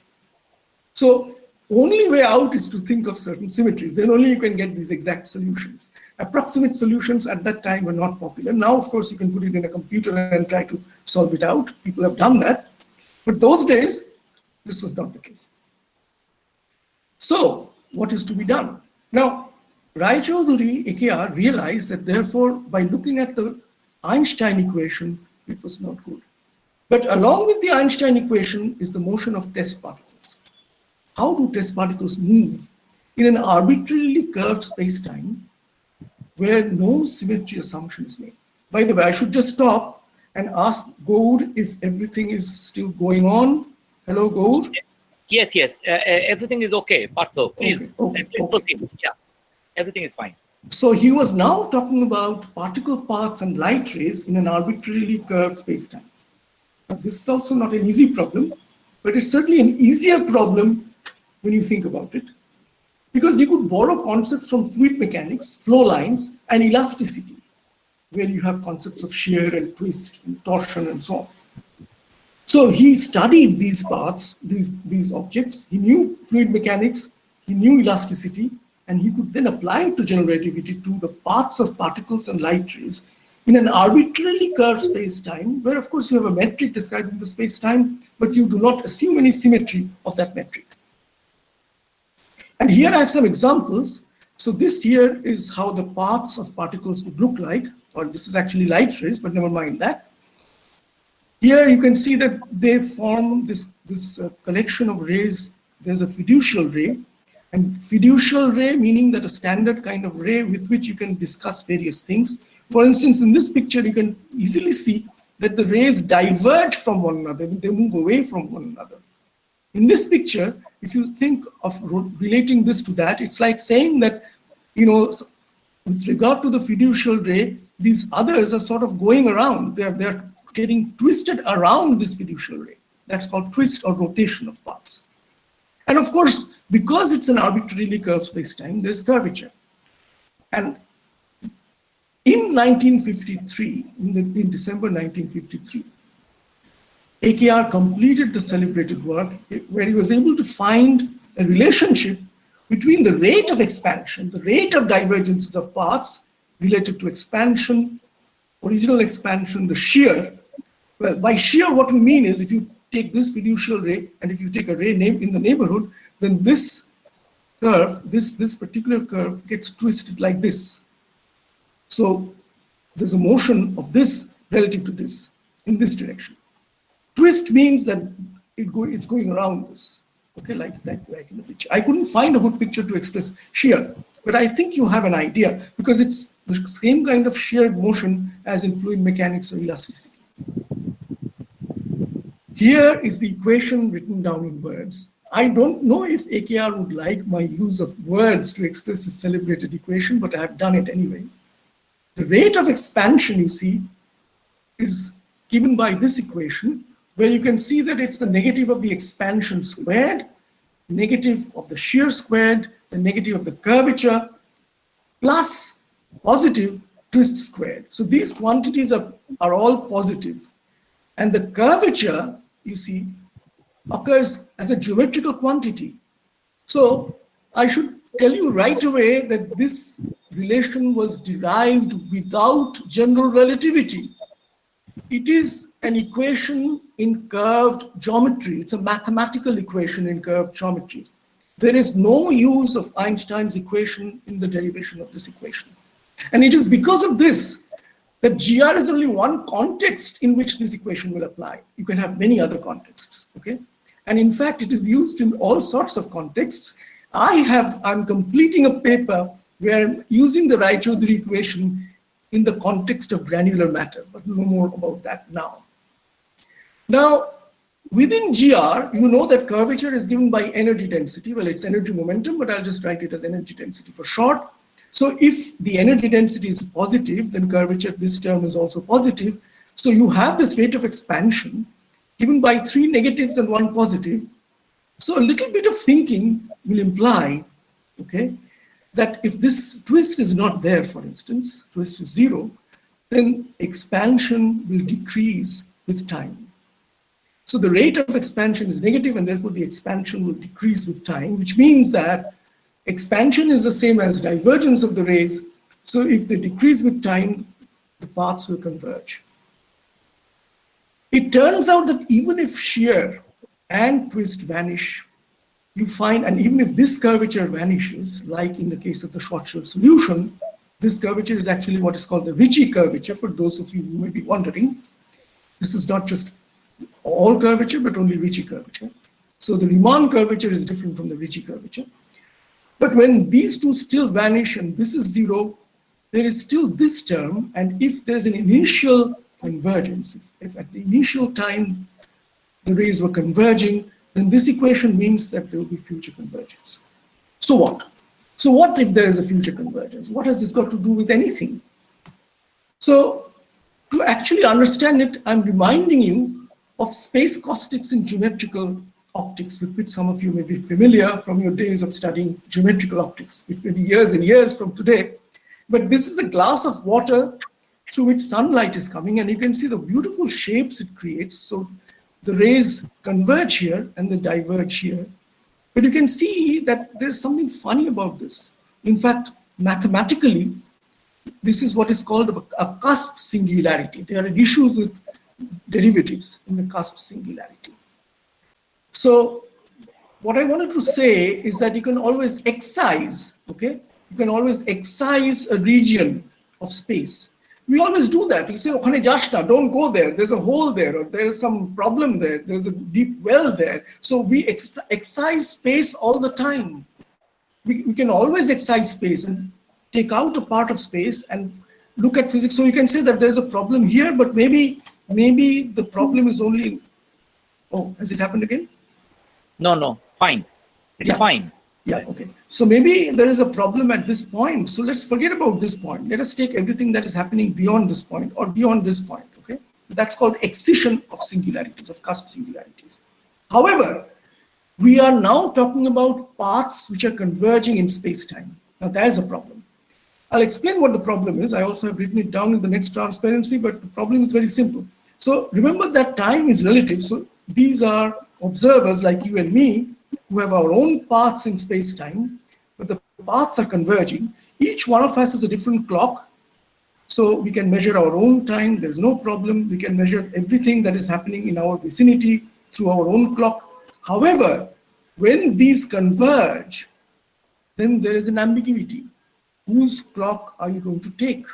Speaker 4: So only way out is to think of certain symmetries. Then only you can get these exact solutions. Approximate solutions at that time were not popular. Now, of course, you can put it in a computer and try to solve it out. People have done that. But those days, this was not the case. So what is to be done? Now, Raychaudhuri, AKR, realized that therefore, by looking at the Einstein equation, it was not good. But along with the Einstein equation is the motion of test particles. How do test particles move in an arbitrarily curved spacetime where no symmetry assumption is made? By the way, I should just stop and ask Gaur if everything is still going on. Hello, Gaur?
Speaker 2: Yes, yes. Everything is okay, Partho. Please,
Speaker 4: Okay.
Speaker 2: proceed. Yeah, everything is fine.
Speaker 4: So he was now talking about particle paths and light rays in an arbitrarily curved spacetime. Now, this is also not an easy problem, but it's certainly an easier problem when you think about it, because you could borrow concepts from fluid mechanics, flow lines, and elasticity, where you have concepts of shear and twist and torsion and so on. So he studied these paths, these objects. He knew fluid mechanics, he knew elasticity, and he could then apply it to general relativity to the paths of particles and light rays in an arbitrarily curved space-time, where of course you have a metric describing the space-time, but you do not assume any symmetry of that metric. And here I have some examples. So this here is how the paths of particles would look like, or this is actually light rays, but never mind that. Here you can see that they form this collection of rays. There's a fiducial ray, and fiducial ray meaning that a standard kind of ray with which you can discuss various things. For instance, in this picture, you can easily see that the rays diverge from one another, they move away from one another. In this picture, if you think of relating this to that, it's like saying that, you know, with regard to the fiducial ray, these others are sort of going around. They're getting twisted around this fiducial ray. That's called twist or rotation of paths. And of course, because it's an arbitrarily curved spacetime, there's curvature. And in 1953, in December 1953, AKR completed the celebrated work where he was able to find a relationship between the rate of expansion, the rate of divergences of paths related to expansion, original expansion, the shear. Well, by shear, what we mean is if you take this fiducial ray and if you take a ray in the neighborhood, then this curve, this particular curve gets twisted like this. So there's a motion of this relative to this in this direction. Twist means that it's going around this, okay, like in the picture. I couldn't find a good picture to express shear, but I think you have an idea because it's the same kind of shear motion as in fluid mechanics or elasticity. Here is the equation written down in words. I don't know if AKR would like my use of words to express this celebrated equation, but I have done it anyway. The rate of expansion, you see, is given by this equation, where you can see that it's the negative of the expansion squared, negative of the shear squared, the negative of the curvature, plus positive twist squared. So these quantities are all positive. And the curvature, you see, occurs as a geometrical quantity. So I should tell you right away that this relation was derived without general relativity. It is an equation in curved geometry. It's a mathematical equation in curved geometry. There is no use of Einstein's equation in the derivation of this equation. And it is because of this that GR is only one context in which this equation will apply. You can have many other contexts, okay? And in fact, it is used in all sorts of contexts. I'm completing a paper where I'm using the Raychaudhuri equation in the context of granular matter, but no more about that now. Now, within GR, you know that curvature is given by energy density. Well, it's energy momentum, but I'll just write it as energy density for short. So if the energy density is positive, then curvature, this term is also positive. So you have this rate of expansion given by 3 negatives and 1 positive. So a little bit of thinking will imply, okay, that if this twist is not there, for instance, twist is 0, then expansion will decrease with time. So the rate of expansion is negative, and therefore the expansion will decrease with time, which means that expansion is the same as divergence of the rays. So if they decrease with time, the paths will converge. It turns out that even if shear and twist vanish, you find, and even if this curvature vanishes, like in the case of the Schwarzschild solution, this curvature is actually what is called the Ricci curvature, for those of you who may be wondering. This is not just all curvature, but only Ricci curvature. So the Riemann curvature is different from the Ricci curvature. But when these two still vanish and this is 0, there is still this term, and if there's an initial convergence, if at the initial time the rays were converging, then this equation means that there will be future convergence. So what? So what if there is a future convergence? What has this got to do with anything? So to actually understand it, I'm reminding you of space caustics in geometrical optics, with which some of you may be familiar from your days of studying geometrical optics. It may be years and years from today, but this is a glass of water through which sunlight is coming, and you can see the beautiful shapes it creates. So the rays converge here and they diverge here. But you can see that there's something funny about this. In fact, mathematically, this is what is called a cusp singularity. There are issues with derivatives in the cusp singularity. So what I wanted to say is that you can always excise, okay? You can always excise a region of space. We always do that. You say, "Okhane jash na, don't go there. There's a hole there, or there's some problem there. There's a deep well there." So we excise space all the time. We can always excise space and take out a part of space and look at physics. So you can say that there's a problem here, but maybe the problem is only. Oh, has it happened again?
Speaker 2: No, fine. It's fine.
Speaker 4: Yeah, okay. So maybe there is a problem at this point. So let's forget about this point. Let us take everything that is happening beyond this point or beyond this point, okay? That's called excision of singularities, of cusp singularities. However, we are now talking about paths which are converging in space-time. Now there's a problem. I'll explain what the problem is. I also have written it down in the next transparency, but the problem is very simple. So remember that time is relative. So these are observers like you and me, who have our own paths in space-time, but the paths are converging. Each one of us has a different clock, so we can measure our own time. There's no problem. We can measure everything that is happening in our vicinity through our own clock. However, when these converge, then there is an ambiguity. Whose clock are you going to take?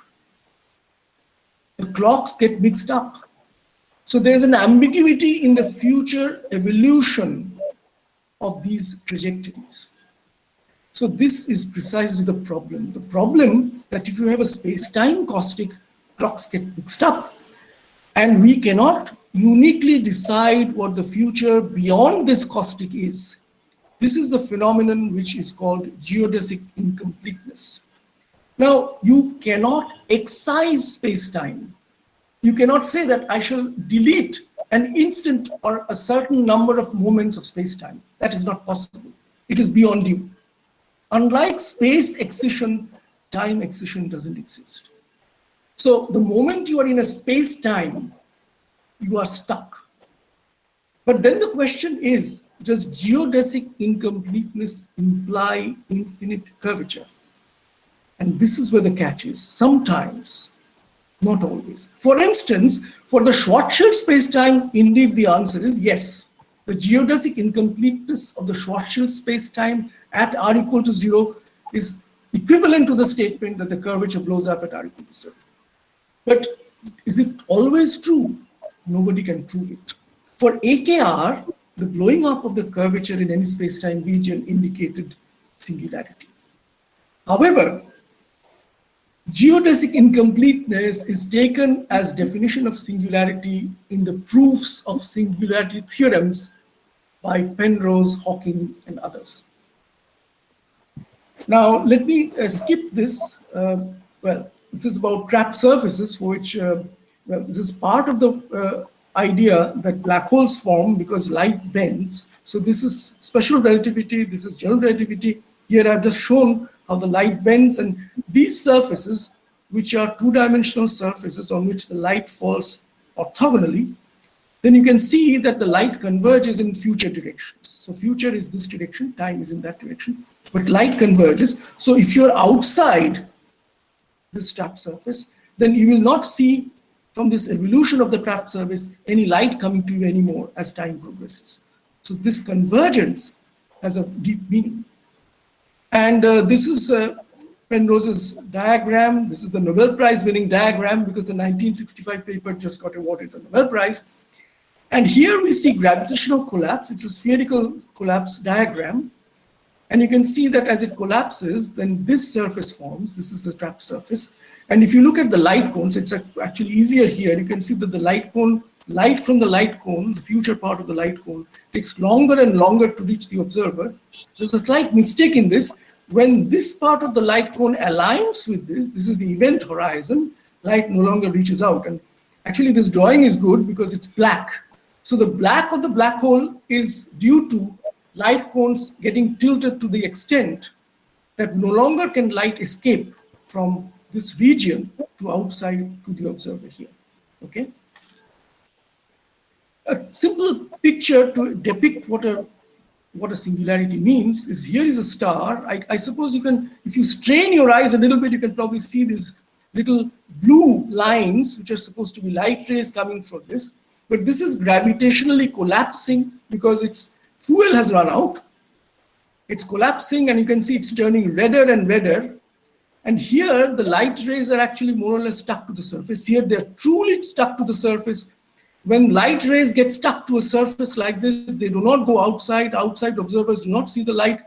Speaker 4: The clocks get mixed up. So there is an ambiguity in the future evolution of these trajectories. So this is precisely the problem. The problem that if you have a space-time caustic, clocks get mixed up, and we cannot uniquely decide what the future beyond this caustic is. This is the phenomenon which is called geodesic incompleteness. Now, you cannot excise space-time. You cannot say that I shall delete an instant or a certain number of moments of space-time. That is not possible. It is beyond you. Unlike space excision, time excision doesn't exist. So the moment you are in a space-time, you are stuck. But then the question is, does geodesic incompleteness imply infinite curvature? And this is where the catch is. Sometimes, not always. For instance, for the Schwarzschild spacetime, indeed the answer is yes. The geodesic incompleteness of the Schwarzschild spacetime at r equal to 0 is equivalent to the statement that the curvature blows up at r equal to 0. But is it always true? Nobody can prove it. For AKR, the blowing up of the curvature in any spacetime region indicated singularity. However, geodesic incompleteness is taken as definition of singularity in the proofs of singularity theorems by Penrose, Hawking, and others. Now, let me skip this. Well, this is about trapped surfaces for which, well, this is part of the idea that black holes form because light bends. So this is special relativity, this is general relativity. Here I've just shown how the light bends, and these surfaces, which are two-dimensional surfaces on which the light falls orthogonally, then you can see that the light converges in future directions. So future is this direction, time is in that direction, but light converges. So if you're outside this trapped surface, then you will not see from this evolution of the trapped surface any light coming to you anymore as time progresses. So this convergence has a deep meaning. And this is Penrose's diagram. This is the Nobel Prize winning diagram because the 1965 paper just got awarded the Nobel Prize. And here we see gravitational collapse. It's a spherical collapse diagram. And you can see that as it collapses, then this surface forms. This is the trapped surface. And if you look at the light cones, it's actually easier here. You can see that the light cone, light from the light cone, the future part of the light cone, takes longer and longer to reach the observer. There's a slight mistake in this. When this part of the light cone aligns with this is the event horizon, light no longer reaches out. And actually this drawing is good because it's black. So the black of the black hole is due to light cones getting tilted to the extent that no longer can light escape from this region to outside to the observer here, okay? A simple picture to depict what a singularity means is here is a star. I suppose you can, if you strain your eyes a little bit, you can probably see these little blue lines, which are supposed to be light rays coming from this. But this is gravitationally collapsing because its fuel has run out. It's collapsing and you can see it's turning redder and redder. And here the light rays are actually more or less stuck to the surface. Here they're truly stuck to the surface. When light rays get stuck to a surface like this, they do not go outside. Outside observers do not see the light.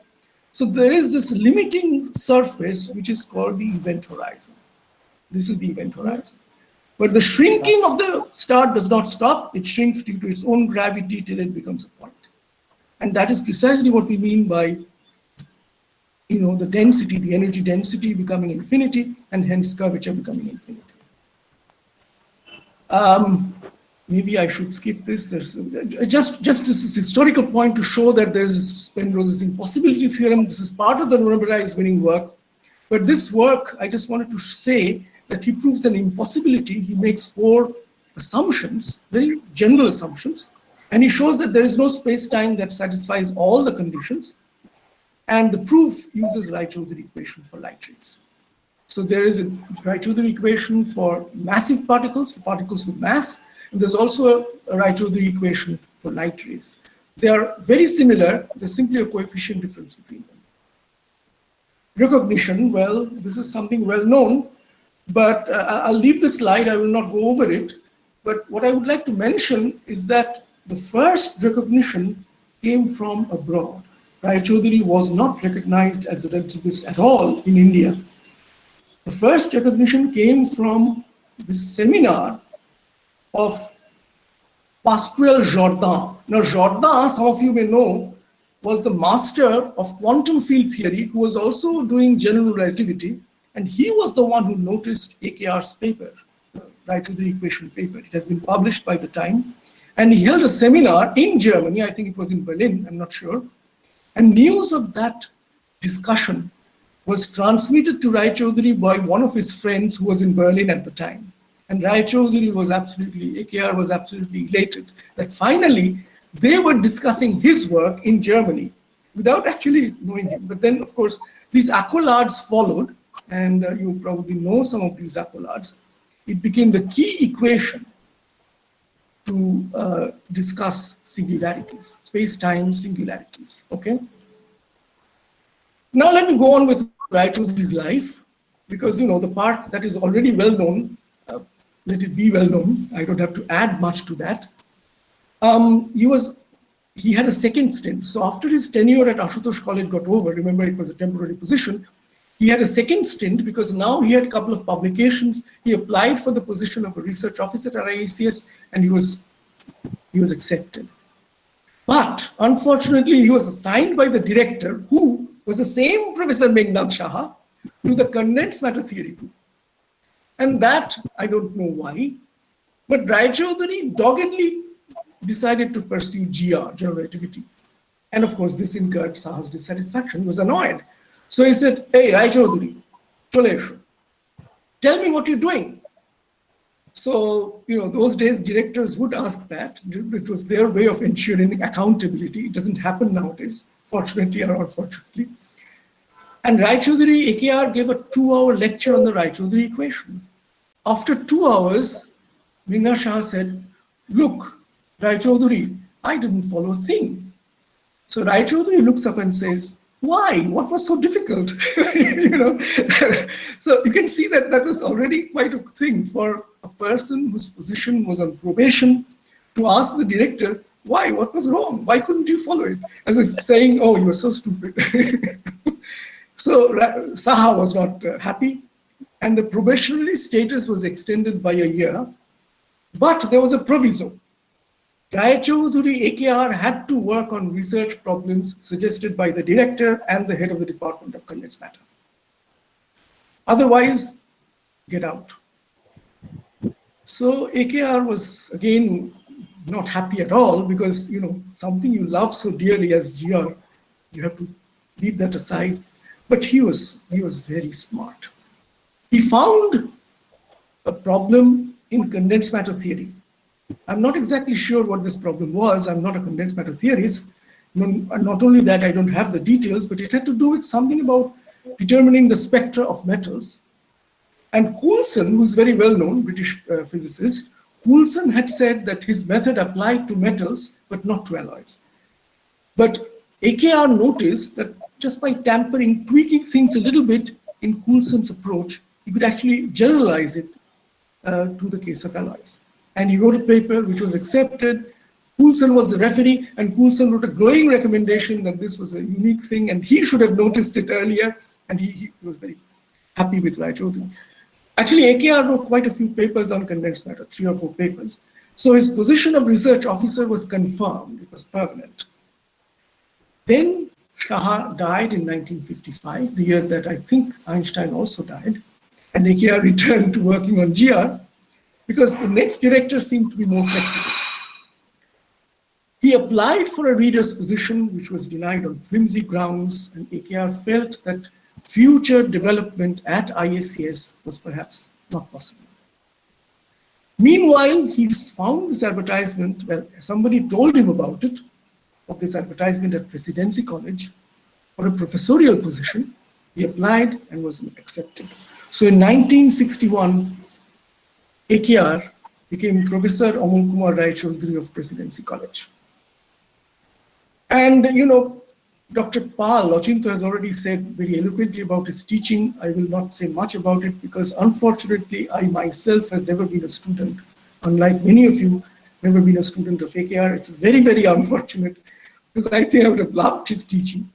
Speaker 4: So there is this limiting surface which is called the event horizon. This is the event horizon. But the shrinking of the star does not stop. It shrinks due to its own gravity till it becomes a point. And that is precisely what we mean by, you know, the density, the energy density becoming infinity, and hence curvature becoming infinity. Maybe I should skip this. There's just this historical point to show that there is Penrose's impossibility theorem. This is part of the Nobel Prize winning work. But this work, I just wanted to say that he proves an impossibility. He makes 4 assumptions, very general assumptions, and he shows that there is no space-time that satisfies all the conditions. And the proof uses Raychaudhuri equation for light rays. So there is a Raychaudhuri equation for massive particles, for particles with mass, and there's also a Raychaudhuri equation for light rays. They are very similar. There's simply a coefficient difference between them. Recognition, well, this is something well known, but I'll leave the slide. I will not go over it. But what I would like to mention is that the first recognition came from abroad. Raychaudhuri was not recognized as a relativist at all in India. The first recognition came from this seminar of Pascual Jordan. Now, Jordan, some of you may know, was the master of quantum field theory who was also doing general relativity, and he was the one who noticed AKR's paper, the Raychaudhuri equation paper. It has been published by the time, and he held a seminar in Germany. I think it was in Berlin, I'm not sure. And news of that discussion was transmitted to Raychaudhuri by one of his friends who was in Berlin at the time. And Raychaudhuri was absolutely, AKR was absolutely elated that finally they were discussing his work in Germany without actually knowing him. But then, of course, these accolades followed, and you probably know some of these accolades. It became the key equation to discuss singularities, space-time singularities, okay? Now let me go on with Raychaudhuri's life, because, you know, the part that is already well known, let it be well known, I don't have to add much to that. He had a second stint. So after his tenure at Ashutosh College got over, remember it was a temporary position, he had a second stint because now he had a couple of publications. He applied for the position of a research officer at IACS and he was accepted. But unfortunately, he was assigned by the director, who was the same Professor Meghnad Shah, to the condensed matter theory group. And that, I don't know why, but Raychaudhuri doggedly decided to pursue GR, general relativity. And of course, this incurred Shah's dissatisfaction. He was annoyed. So he said, hey, Raychaudhuri, tell me what you're doing. So, you know, those days directors would ask that. It was their way of ensuring accountability. It doesn't happen nowadays, fortunately or unfortunately. And Raychaudhuri, AKR gave a 2-hour lecture on the Raychaudhuri equation. After 2 hours, Meghnad Shah said, look, Raychaudhuri, I didn't follow a thing. So Raychaudhuri looks up and says, why? What was so difficult? You know, so you can see that that was already quite a thing for a person whose position was on probation to ask the director, why? What was wrong? Why couldn't you follow it? As if saying, oh, you were so stupid. So Saha was not happy, and the probationary status was extended by a year, but there was a proviso. Raychaudhuri AKR had to work on research problems suggested by the director and the head of the Department of Condensed Matter. Otherwise, get out. So AKR was, again, not happy at all because, you know, something you love so dearly as GR, you have to leave that aside. But he was very smart. He found a problem in condensed matter theory. I'm not exactly sure what this problem was. I'm not a condensed matter theorist. Not only that, I don't have the details, but it had to do with something about determining the spectra of metals. And Coulson, who's very well known, British physicist, Coulson had said that his method applied to metals, but not to alloys. But AKR noticed that just by tampering, tweaking things a little bit in Coulson's approach, he could actually generalize it to the case of alloys. And he wrote a paper which was accepted. Coulson was the referee, and Coulson wrote a glowing recommendation that this was a unique thing, and he should have noticed it earlier, and he was very happy with Raychaudhuri. Actually, AKR wrote quite a few papers on condensed matter, 3 or 4 papers. So his position of research officer was confirmed, it was permanent. Then Shah died in 1955, the year that I think Einstein also died, and AKR returned to working on GR because the next director seemed to be more flexible. He applied for a reader's position, which was denied on flimsy grounds, and AKR felt that future development at IACS was perhaps not possible. Meanwhile, he found this advertisement, well, somebody told him about it, of this advertisement at Presidency College for a professorial position. He applied and was accepted. So in 1961, AKR became Professor Amal Kumar Raychaudhuri of Presidency College. And, you know, Dr. Pal, Ochinto has already said very eloquently about his teaching. I will not say much about it because unfortunately, I myself have never been a student. Unlike many of you, never been a student of AKR. It's very, very unfortunate because I think I would have loved his teaching.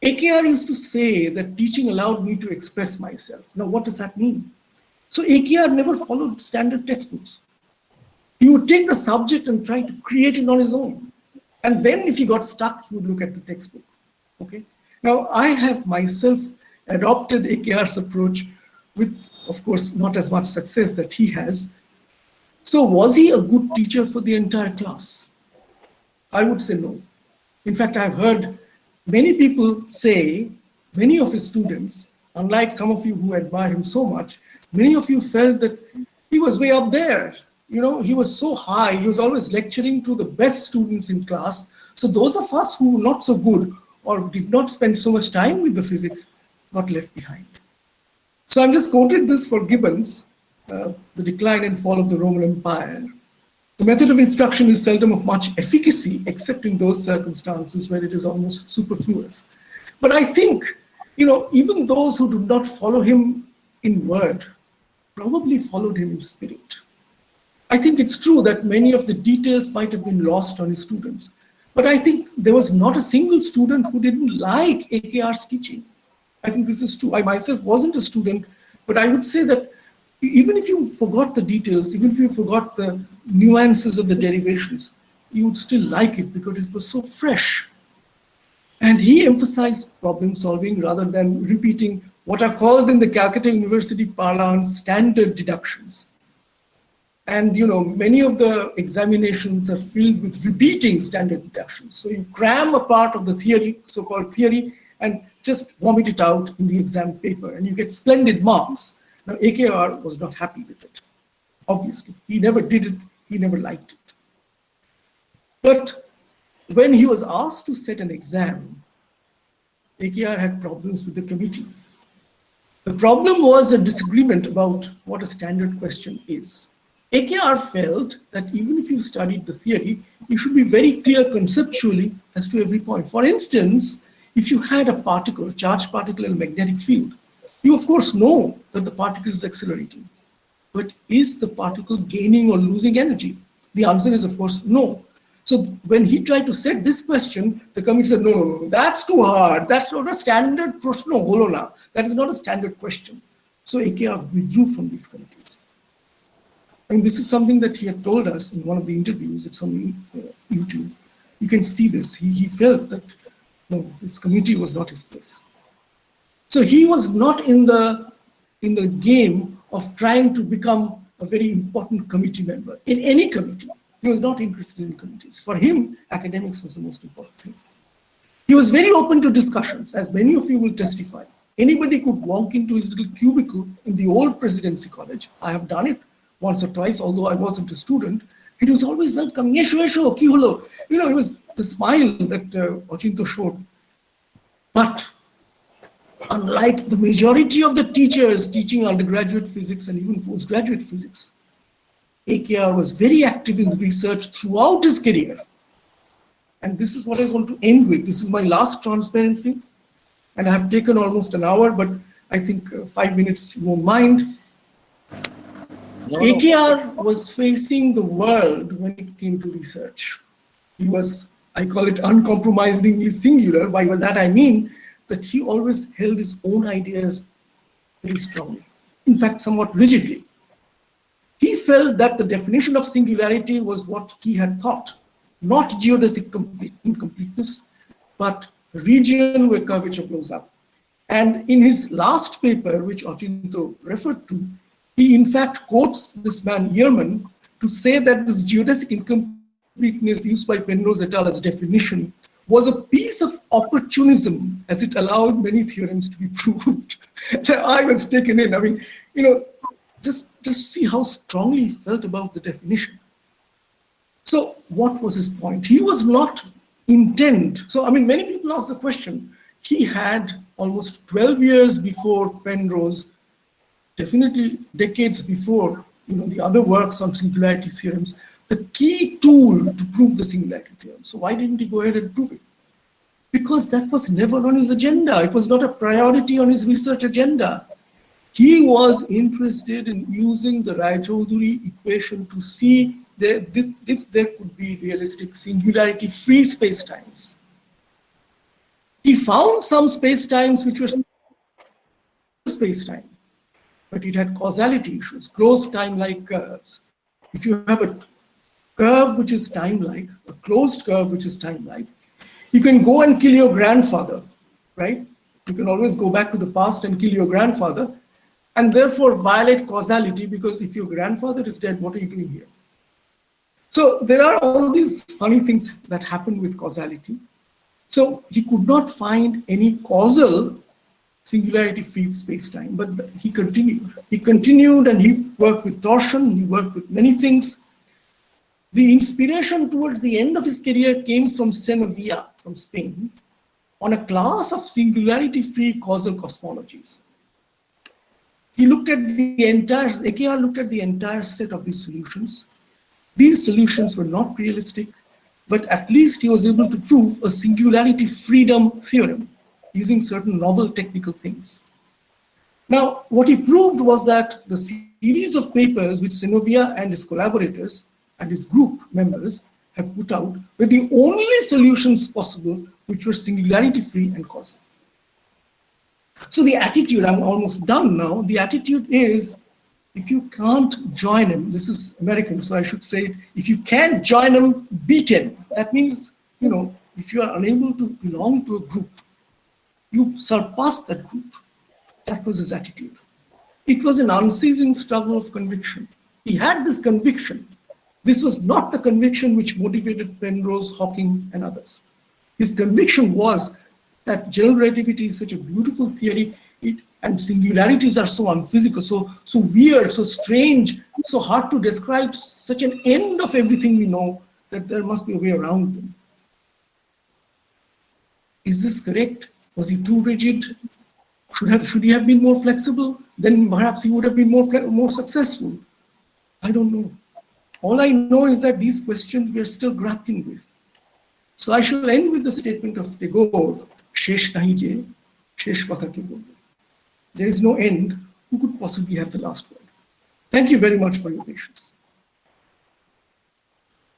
Speaker 4: AKR used to say that teaching allowed me to express myself. Now, what does that mean? So AKR never followed standard textbooks. He would take the subject and try to create it on his own. And then if he got stuck, he would look at the textbook. Okay. Now, I have myself adopted AKR's approach with, of course, not as much success that he has. So was he a good teacher for the entire class? I would say no. In fact, I've heard many people say, many of his students, unlike some of you who admire him so much, many of you felt that he was way up there. he was so high, he was always lecturing to the best students in class. So those of us who were not so good or did not spend so much time with the physics got left behind. So I'm just quoted this for Gibbons, the decline and fall of the Roman Empire. The method of instruction is seldom of much efficacy, except in those circumstances where it is almost superfluous. But I think, even those who did not follow him in word probably followed him in spirit. I think it's true that many of the details might have been lost on his students, but I think there was not a single student who didn't like AKR's teaching. I think this is true. I myself wasn't a student, but I would say that even if you forgot the details, even if you forgot the nuances of the derivations, you would still like it because it was so fresh. And he emphasized problem solving rather than repeating what are called in the Calcutta University parlance standard deductions. And many of the examinations are filled with repeating standard deductions. So you cram a part of the theory, so-called theory, and just vomit it out in the exam paper, and you get splendid marks. Now, AKR was not happy with it, obviously. He never did it, he never liked it. But when he was asked to set an exam, AKR had problems with the committee. The problem was a disagreement about what a standard question is. AKR felt that even if you studied the theory, you should be very clear conceptually as to every point. For instance, if you had a particle, a charged particle in a magnetic field, you of course know that the particle is accelerating. But is the particle gaining or losing energy? The answer is of course no. So when he tried to set this question, the committee said, no, that's too hard. That's not a standard prashno holona. That is not a standard question. So AKR withdrew from these committees. I mean, this is something that he had told us in one of the interviews. It's on YouTube. You can see this. He felt that no, this committee was not his place. So he was not in the game of trying to become a very important committee member in any committee. He was not interested in committees. For him, academics was the most important thing. He was very open to discussions, as many of you will testify. Anybody could walk into his little cubicle in the old Presidency College. I have done it once or twice, although I wasn't a student. It was always welcoming. Esho, ki holo. It was the smile that Ochinto showed. But unlike the majority of the teachers teaching undergraduate physics and even postgraduate physics, AKR was very active in research throughout his career. And this is what I want to end with. This is my last transparency. And I have taken almost an hour, but I think 5 minutes you won't mind. AKR was facing the world when it came to research. He was, I call it uncompromisingly singular. By that I mean that he always held his own ideas very strongly, in fact, somewhat rigidly. He felt that the definition of singularity was what he had thought, not geodesic incompleteness, but region where curvature blows up. And in his last paper, which Ochinto referred to, he in fact quotes this man Yearman to say that this geodesic incompleteness used by Penrose et al. As a definition was a piece of opportunism, as it allowed many theorems to be proved. I was taken in. I mean, just see how strongly he felt about the definition. So what was his point? He was not intent. So, I mean, many people ask the question. He had almost 12 years before Penrose, definitely decades before, the other works on singularity theorems, the key tool to prove the singularity theorem. So why didn't he go ahead and prove it? Because that was never on his agenda. It was not a priority on his research agenda. He was interested in using the Raychaudhuri equation to see if there could be realistic singularity-free spacetimes. He found some spacetimes which were spacetime, but it had causality issues, closed time-like curves. If you have a curve which is time-like, a closed curve which is time-like, you can go and kill your grandfather, right? You can always go back to the past and kill your grandfather, and therefore violate causality, because if your grandfather is dead, what are you doing here? So there are all these funny things that happen with causality. So he could not find any causal singularity-free space-time. But he continued. He continued and he worked with torsion, he worked with many things. The inspiration towards the end of his career came from Senovia, from Spain, on a class of singularity-free causal cosmologies. He looked at the entire, AKR looked at the entire set of these solutions. These solutions were not realistic, but at least he was able to prove a singularity freedom theorem using certain novel technical things. Now, what he proved was that the series of papers which Senovia and his collaborators and his group members have put out were the only solutions possible which were singularity free and causal. So the attitude, I'm almost done now, the attitude is, if you can't join him, this is American, so I should say it, if you can't join him, beat him. That means, you know, if you are unable to belong to a group, you surpass that group. That was his attitude. It was an unceasing struggle of conviction. He had this conviction. This was not the conviction which motivated Penrose, Hawking, and others. His conviction was that general relativity is such a beautiful theory, and singularities are so unphysical, so weird, so strange, so hard to describe, such an end of everything we know, that there must be a way around them. Is this correct? Was he too rigid? Should he have been more flexible? Then perhaps he would have been more successful. I don't know. All I know is that these questions we are still grappling with. So I shall end with the statement of Tagore, Shesh nahi je, Shesh kotha ke bolbe. There is no end. Who could possibly have the last word? Thank you very much for your patience.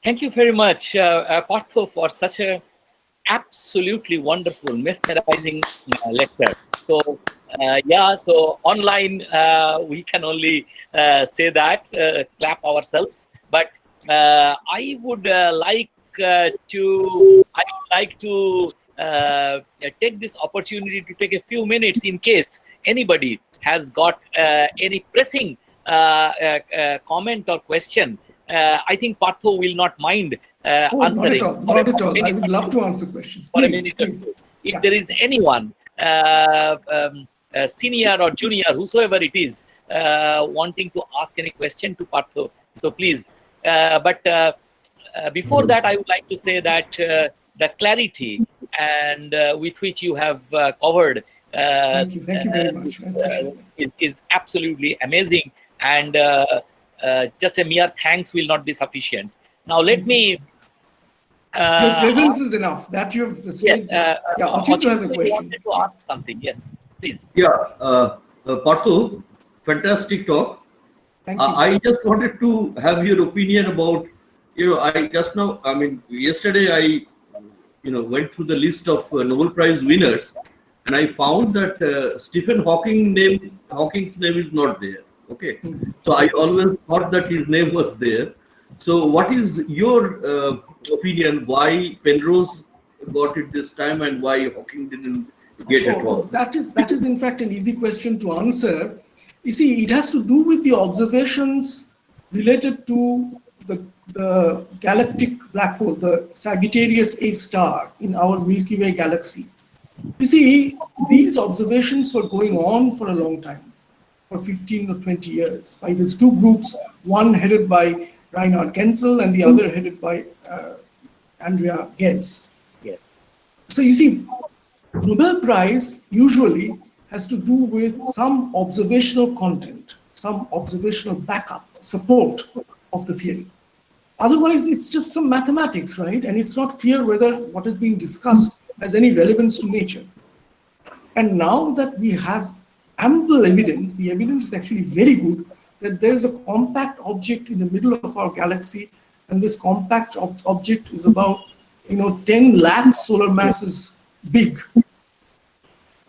Speaker 2: Thank you very much, Partho, for such a absolutely wonderful, mesmerizing lecture. So, yeah, so online we can only say that, clap ourselves. But I would like to take this opportunity to take a few minutes in case anybody has got any pressing comment or question. I think Partho will not mind answering.
Speaker 4: Not at all. I would love to answer questions.
Speaker 2: For a minute or two. If there is anyone, senior or junior, whosoever it is, wanting to ask any question to Partho, so please. But before that, I would like to say that the clarity and with which you have covered
Speaker 4: Thank you very much.
Speaker 2: Is absolutely amazing, and just a mere thanks will not be sufficient. Now let me.
Speaker 4: Your presence is enough. That you've said.
Speaker 2: Yes,
Speaker 4: Achyuta has a question.
Speaker 2: Wanted to ask something. Yes, please.
Speaker 3: Yeah, Partho, fantastic talk.
Speaker 4: Thank you.
Speaker 3: I just wanted to have your opinion about, yesterday I, went through the list of Nobel Prize winners, and I found that Stephen Hawking's name is not there. Okay, so I always thought that his name was there. So, what is your opinion? Why Penrose got it this time, and why Hawking didn't get it all?
Speaker 4: That is in fact an easy question to answer. You see, it has to do with the observations related to the galactic black hole, the Sagittarius A star in our Milky Way galaxy. You see, these observations were going on for a long time, for 15 or 20 years, by these two groups, one headed by Reinhard Genzel and the other headed by Andrea Ghez.
Speaker 2: Yes.
Speaker 4: So you see, Nobel Prize usually has to do with some observational content, some observational backup, support of the theory. Otherwise, it's just some mathematics, right? And it's not clear whether what is being discussed has any relevance to nature. And now that we have ample evidence, the evidence is actually very good, that there is a compact object in the middle of our galaxy, and this compact object is about 10 lakh solar masses big.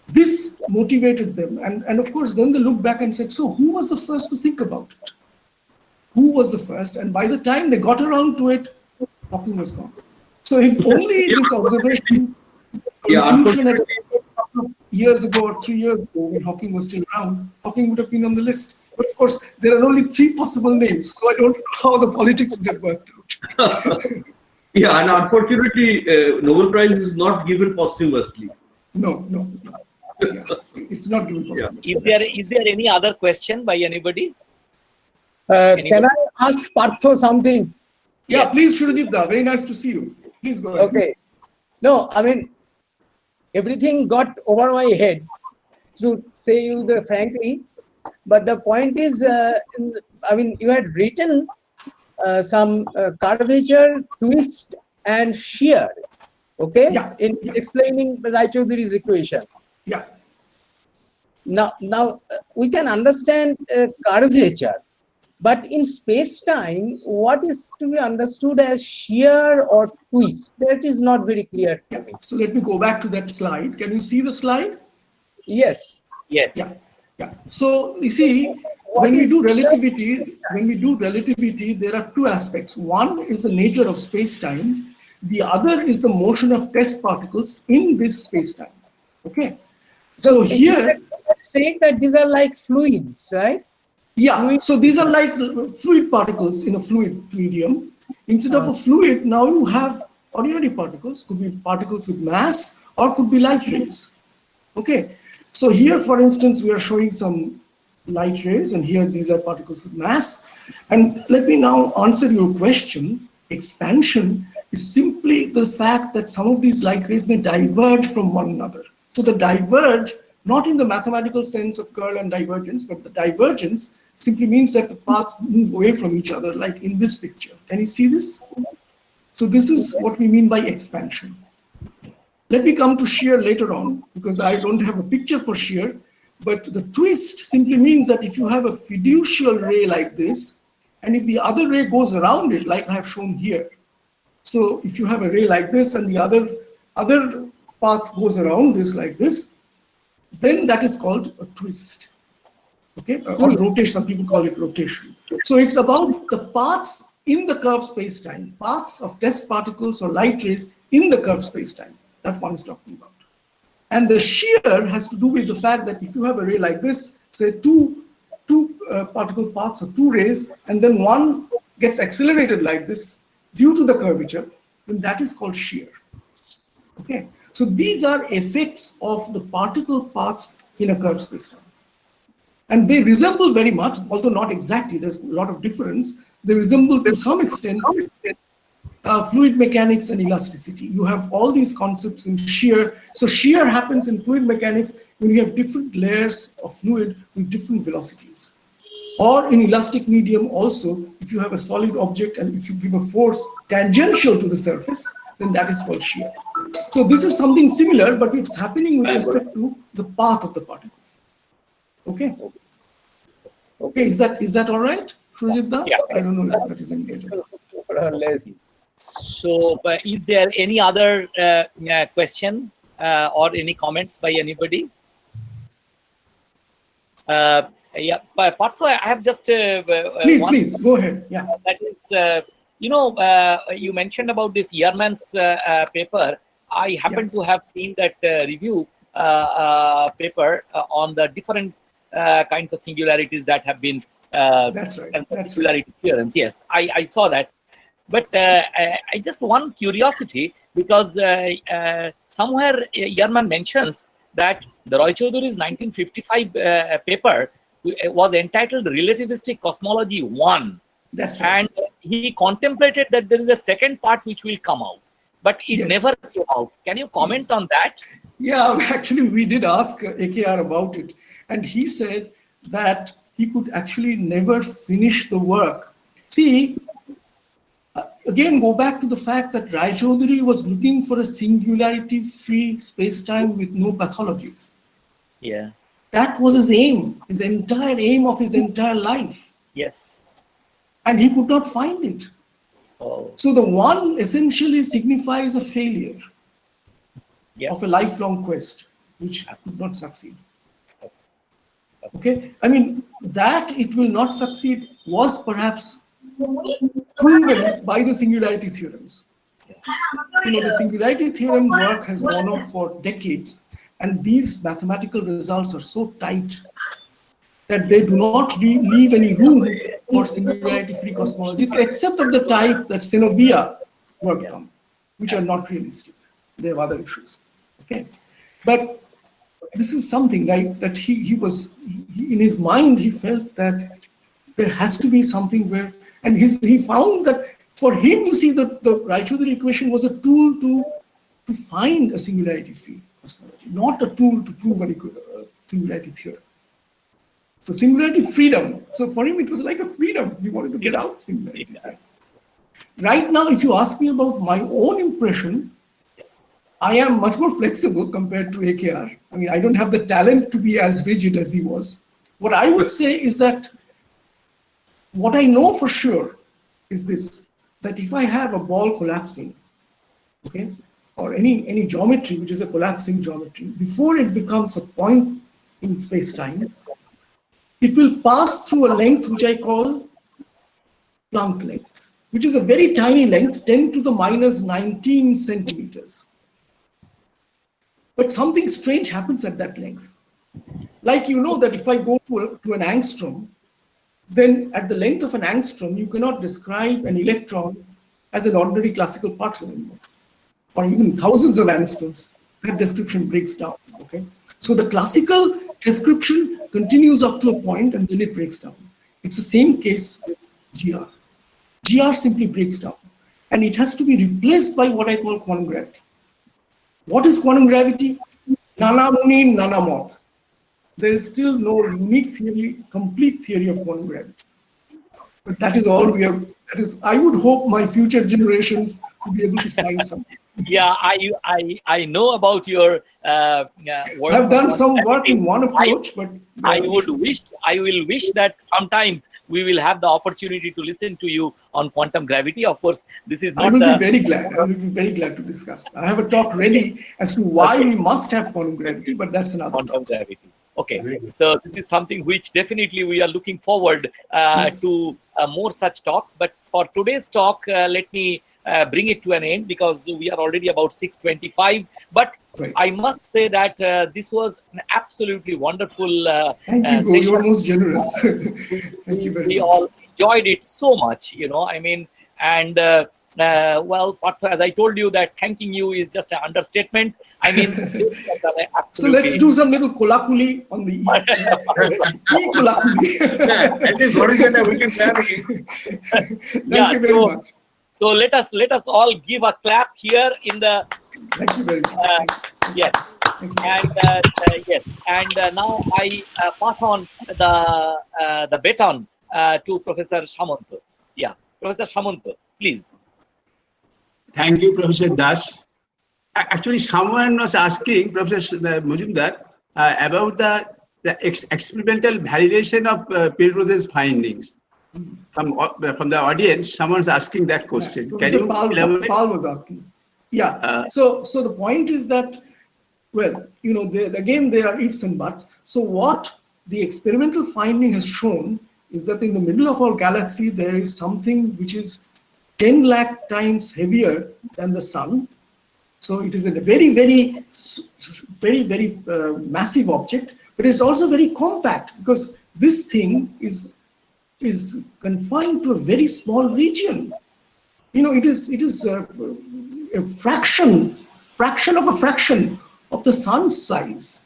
Speaker 4: This motivated them, and of course then they looked back and said, so who was the first to think about it? Who was the first? And by the time they got around to it, Hawking was gone. So if only this observation had years ago or 3 years ago, when Hawking was still around, Hawking would have been on the list. But of course, there are only 3 possible names, so I don't know how the politics would have worked out.
Speaker 3: Yeah, and unfortunately, Nobel Prize is not given posthumously.
Speaker 4: No. Yeah, it's not given for
Speaker 3: Yeah.
Speaker 4: semester.
Speaker 2: Is there any other question by anybody?
Speaker 5: Can I ask Partho something?
Speaker 4: Yeah,
Speaker 2: Yes.
Speaker 4: please, Shurajitda, very nice to see you. Please go ahead.
Speaker 5: Okay. No, I mean, everything got over my head, to say you the frankly. But the point is, I mean, you had written some curvature, twist, and shear, okay,
Speaker 4: Yeah,
Speaker 5: in
Speaker 4: yeah,
Speaker 5: explaining Raychaudhuri's equation.
Speaker 4: yeah.
Speaker 5: Now, we can understand curvature, but in space-time, what is to be understood as shear or twist? That is not very clear to
Speaker 4: Yeah.
Speaker 5: me.
Speaker 4: So let me go back to that slide. Can you see the slide?
Speaker 5: Yes.
Speaker 2: Yes.
Speaker 4: Yeah. Yeah. So you see,
Speaker 5: What is
Speaker 4: when we do relativity, there are two aspects. One is the nature of space-time. The other is the motion of test particles in this space-time. Okay. So here,
Speaker 5: let's say that these are like fluids, right?
Speaker 4: yeah,
Speaker 5: Fluid.
Speaker 4: so these are like fluid particles in a fluid medium. Instead of a fluid, now you have ordinary particles, could be particles with mass or could be light rays. Okay, so here, for instance, we are showing some light rays, and here these are particles with mass. And let me now answer your question. Expansion is simply the fact that some of these light rays may diverge from one another. So the diverge, not in the mathematical sense of curl and divergence, but the divergence simply means that the paths move away from each other, like in this picture. Can you see this? So this is what we mean by expansion. Let me come to shear later on, because I don't have a picture for shear, but the twist simply means that if you have a fiducial ray like this, and if the other ray goes around it, like I have shown here. So if you have a ray like this and the other path goes around this like this, then that is called a twist. Okay, or rotation, some people call it rotation. So it's about the paths in the curved space-time, paths of test particles or light rays in the curved space-time that one is talking about. And the shear has to do with the fact that if you have a ray like this, say two particle paths or two rays, and then one gets accelerated like this due to the curvature, then that is called shear. Okay, so these are effects of the particle paths in a curved space-time. And they resemble very much, although not exactly, there's a lot of difference. They resemble to some extent fluid mechanics and elasticity. You have all these concepts in shear. So shear happens in fluid mechanics when you have different layers of fluid with different velocities. Or in elastic medium also, if you have a solid object and if you give a force tangential to the surface, then that is called shear. So this is something similar, but it's happening with respect to the path of the particle. Okay. Okay, is that all right, Shurajitda?
Speaker 2: Yeah.
Speaker 4: I don't know if that is any better.
Speaker 5: More or less.
Speaker 2: So, is there any other question or any comments by anybody? Yeah, Partho, I have just
Speaker 4: Please go ahead. Yeah.
Speaker 2: that is, you mentioned about this Yearman's paper. I happen to have seen that review paper on the different kinds of singularities that have been
Speaker 4: That's right.
Speaker 2: and
Speaker 4: That's
Speaker 2: singularity theorems. Yes, I saw that. But I just one curiosity, because somewhere Yearman mentions that the Raychaudhuri's 1955 paper was entitled Relativistic Cosmology 1.
Speaker 4: That's right.
Speaker 2: And he contemplated that there is a second part which will come out, but it
Speaker 4: Yes.
Speaker 2: never came out. Can you comment on that?
Speaker 4: Yeah, actually, we did ask AKR about it, and he said that he could actually never finish the work. See, again, go back to the fact that Raychaudhuri was looking for a singularity-free space-time with no pathologies.
Speaker 2: Yeah.
Speaker 4: That was his aim, his entire aim of his entire life.
Speaker 2: Yes.
Speaker 4: And he could not find it.
Speaker 2: Oh.
Speaker 4: So the one essentially signifies a failure
Speaker 2: Yeah.
Speaker 4: of a lifelong quest, which could not succeed. Okay, I mean, that it will not succeed was perhaps proven by the singularity theorems. You know, the singularity theorem work has gone on for decades, and these mathematical results are so tight that they do not leave any room for singularity-free cosmologies, except of the type that Senovia worked on, which are not realistic. They have other issues. Okay, but this is something, right, that he in his mind, he felt that there has to be something where, and he found that for him, you see, the Raychaudhuri equation was a tool to find a singularity field cosmology, not a tool to prove a singularity theorem. So singularity freedom. So for him, it was like a freedom. He wanted to get out of singularity. Right now, if you ask me about my own impression, I am much more flexible compared to AKR. I mean, I don't have the talent to be as rigid as he was. What I would say is that what I know for sure is this, that if I have a ball collapsing, okay, or any geometry which is a collapsing geometry, before it becomes a point in space-time, it will pass through a length which I call Planck length, which is a very tiny length, 10 to the minus 19 centimeters. But something strange happens at that length. Like, you know that if I go to an angstrom, then at the length of an angstrom, you cannot describe an electron as an ordinary classical particle anymore, or even thousands of angstroms. That description breaks down, okay? So the classical description continues up to a point and then it breaks down. It's the same case with GR. GR simply breaks down and it has to be replaced by what I call quantum gravity. What is quantum gravity? Nana muni, nana moth. There is still no unique theory, complete theory of quantum gravity. But that is all we have. That is, I would hope my future generations will be able to find something.
Speaker 2: Yeah, I know about your work.
Speaker 4: I've done some work in one approach, but
Speaker 2: I will wish that sometimes we will have the opportunity to listen to you on quantum gravity. Of course, this is not.
Speaker 4: I will be very glad. I will be very glad to discuss. I have a talk ready as to why we must have quantum gravity, but that's another
Speaker 2: quantum
Speaker 4: talk.
Speaker 2: gravity. Okay, so this is something which definitely we are looking forward to more such talks. But for today's talk, let me bring it to an end because we are already about 6:25. But I must say that this was an absolutely wonderful
Speaker 4: Thank you,
Speaker 2: session.
Speaker 4: You're most generous. Thank you very much.
Speaker 2: We all enjoyed it so much, you know, I mean, and well, as I told you that thanking you is just an understatement. I mean,
Speaker 4: so let's do some little kolakuli on the e-kolakuli.
Speaker 6: At least we can clap again.
Speaker 4: Thank you very much.
Speaker 2: So let us all give a clap here in the.
Speaker 4: Thank you very much.
Speaker 2: Yes. And yes, and now I pass on the baton to Professor Samanto. Yeah, Professor Samanto, please.
Speaker 6: Thank you, Professor Das. Actually, someone was asking Professor Majumdar about the experimental validation of Penrose's findings. From the audience, someone's asking that question. Can you elaborate?
Speaker 4: Paul was asking. Yeah. So the point is that, well, you know, again there are ifs and buts. So what the experimental finding has shown is that in the middle of our galaxy there is something which is 10 lakh times heavier than the sun. So it is a very, very, very massive object, but it's also very compact because this thing is confined to a very small region. You know, it is a fraction of a fraction of the sun's size.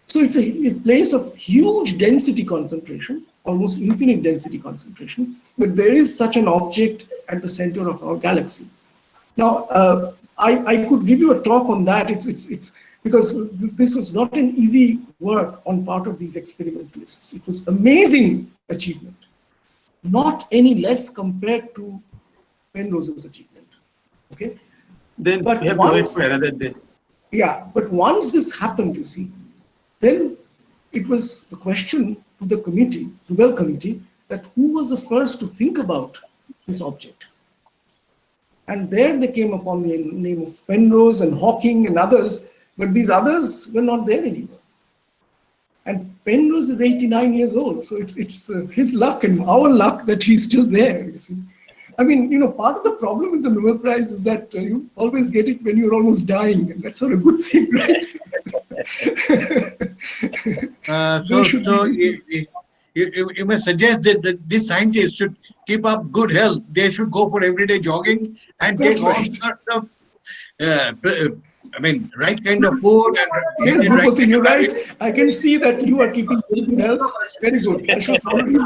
Speaker 4: So it's a place of huge density concentration, almost infinite density concentration, but there is such an object at the center of our galaxy. Now, I could give you a talk on that. It's because this was not an easy work on part of these experimentalists. It was amazing achievement, not any less compared to Penrose's achievement. Okay,
Speaker 6: then we have to wait for another day.
Speaker 4: Yeah, but once this happened, you see, then it was a question to the committee, to the committee, that who was the first to think about this object. And there they came upon the name of Penrose and Hawking and others, but these others were not there anymore. And Penrose is 89 years old, so it's his luck and our luck that he's still there, you see. I mean, you know, part of the problem with the Nobel Prize is that you always get it when you're almost dying, and that's not a good thing, right?
Speaker 7: You may suggest that these scientists should keep up good health. They should go for everyday jogging and take all sorts of right kind of food and
Speaker 4: Yes,
Speaker 7: eating right
Speaker 4: Bhupati,
Speaker 7: kind
Speaker 4: you're
Speaker 7: of habit.
Speaker 4: right. I can see that you are keeping very good health. Very good. I shall follow you.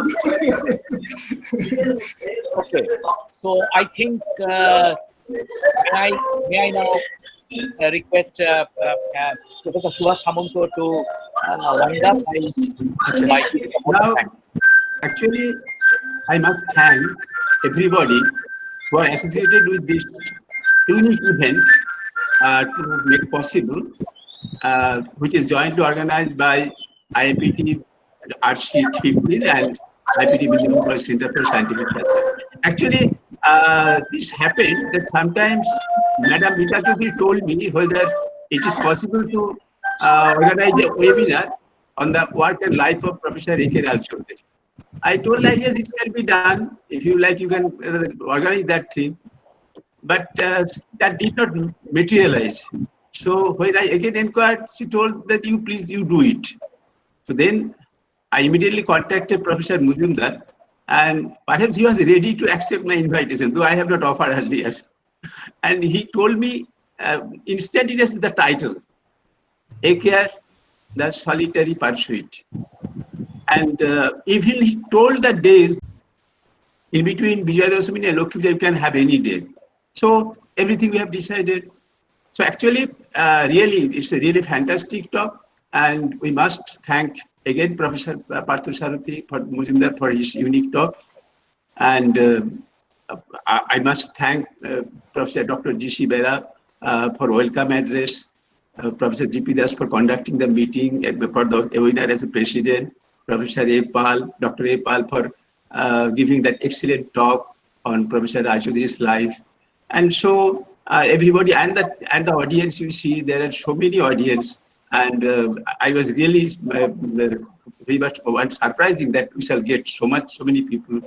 Speaker 2: Okay, so I think may I now request Professor Subhash Samanto to wind up by giving a vote of
Speaker 6: Now,
Speaker 2: thanks.
Speaker 6: actually, I must thank everybody who are associated with this unique event to make possible, which is jointly organized by IAPT Artsheet 15 and IAPT Midnapore Center for Scientific Research. Actually, this happened that sometimes Madam Mita Chaudhary told me whether it is possible to organize a webinar on the work and life of Professor A K Raychaudhuri. I told her, yes, it can be done. If you like, you can organize that thing. But that did not materialize. So when I again inquired, she told that you do it. So then I immediately contacted Professor Majumdar, and perhaps he was ready to accept my invitation, though I have not offered earlier. And he told me instantaneously the title, AKR, the solitary pursuit. And even he told the days in between Vijay Dasami and Lokhi Puja, you can have any day. So everything we have decided. So actually, really, it's a really fantastic talk, and we must thank again Professor Parthu Sarathy for Majumdar for his unique talk, and I must thank Professor Dr. G.C. Bera for welcome address, Professor G.P. Das for conducting the meeting, for the webinar as a president, Professor A. Pal, Dr. A. Pal for giving that excellent talk on Professor Raychaudhuri's life. And so everybody and the audience, you see, there are so many audience. And I was really very much surprising that we shall get so many people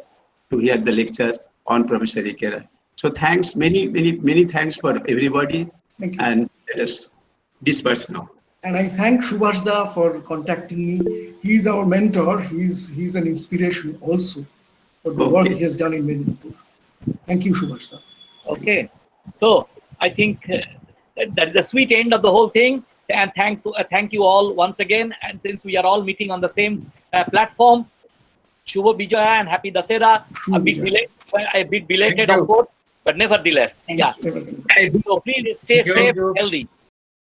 Speaker 6: to hear the lecture on Professor A K Ray. So thanks, many thanks for everybody.
Speaker 4: Thank you.
Speaker 6: And let us disperse now.
Speaker 4: And I thank Subhash Da for contacting me. He's our mentor. He's an inspiration also for the work he has done in Midnapore. Thank you, Subhash Da.
Speaker 2: Okay, so I think that is a sweet end of the whole thing. And thank you all once again. And since we are all meeting on the same platform, Shubho Bijaya and Happy Dasera. A bit belated, of course, but nevertheless, yeah. So please stay safe, healthy.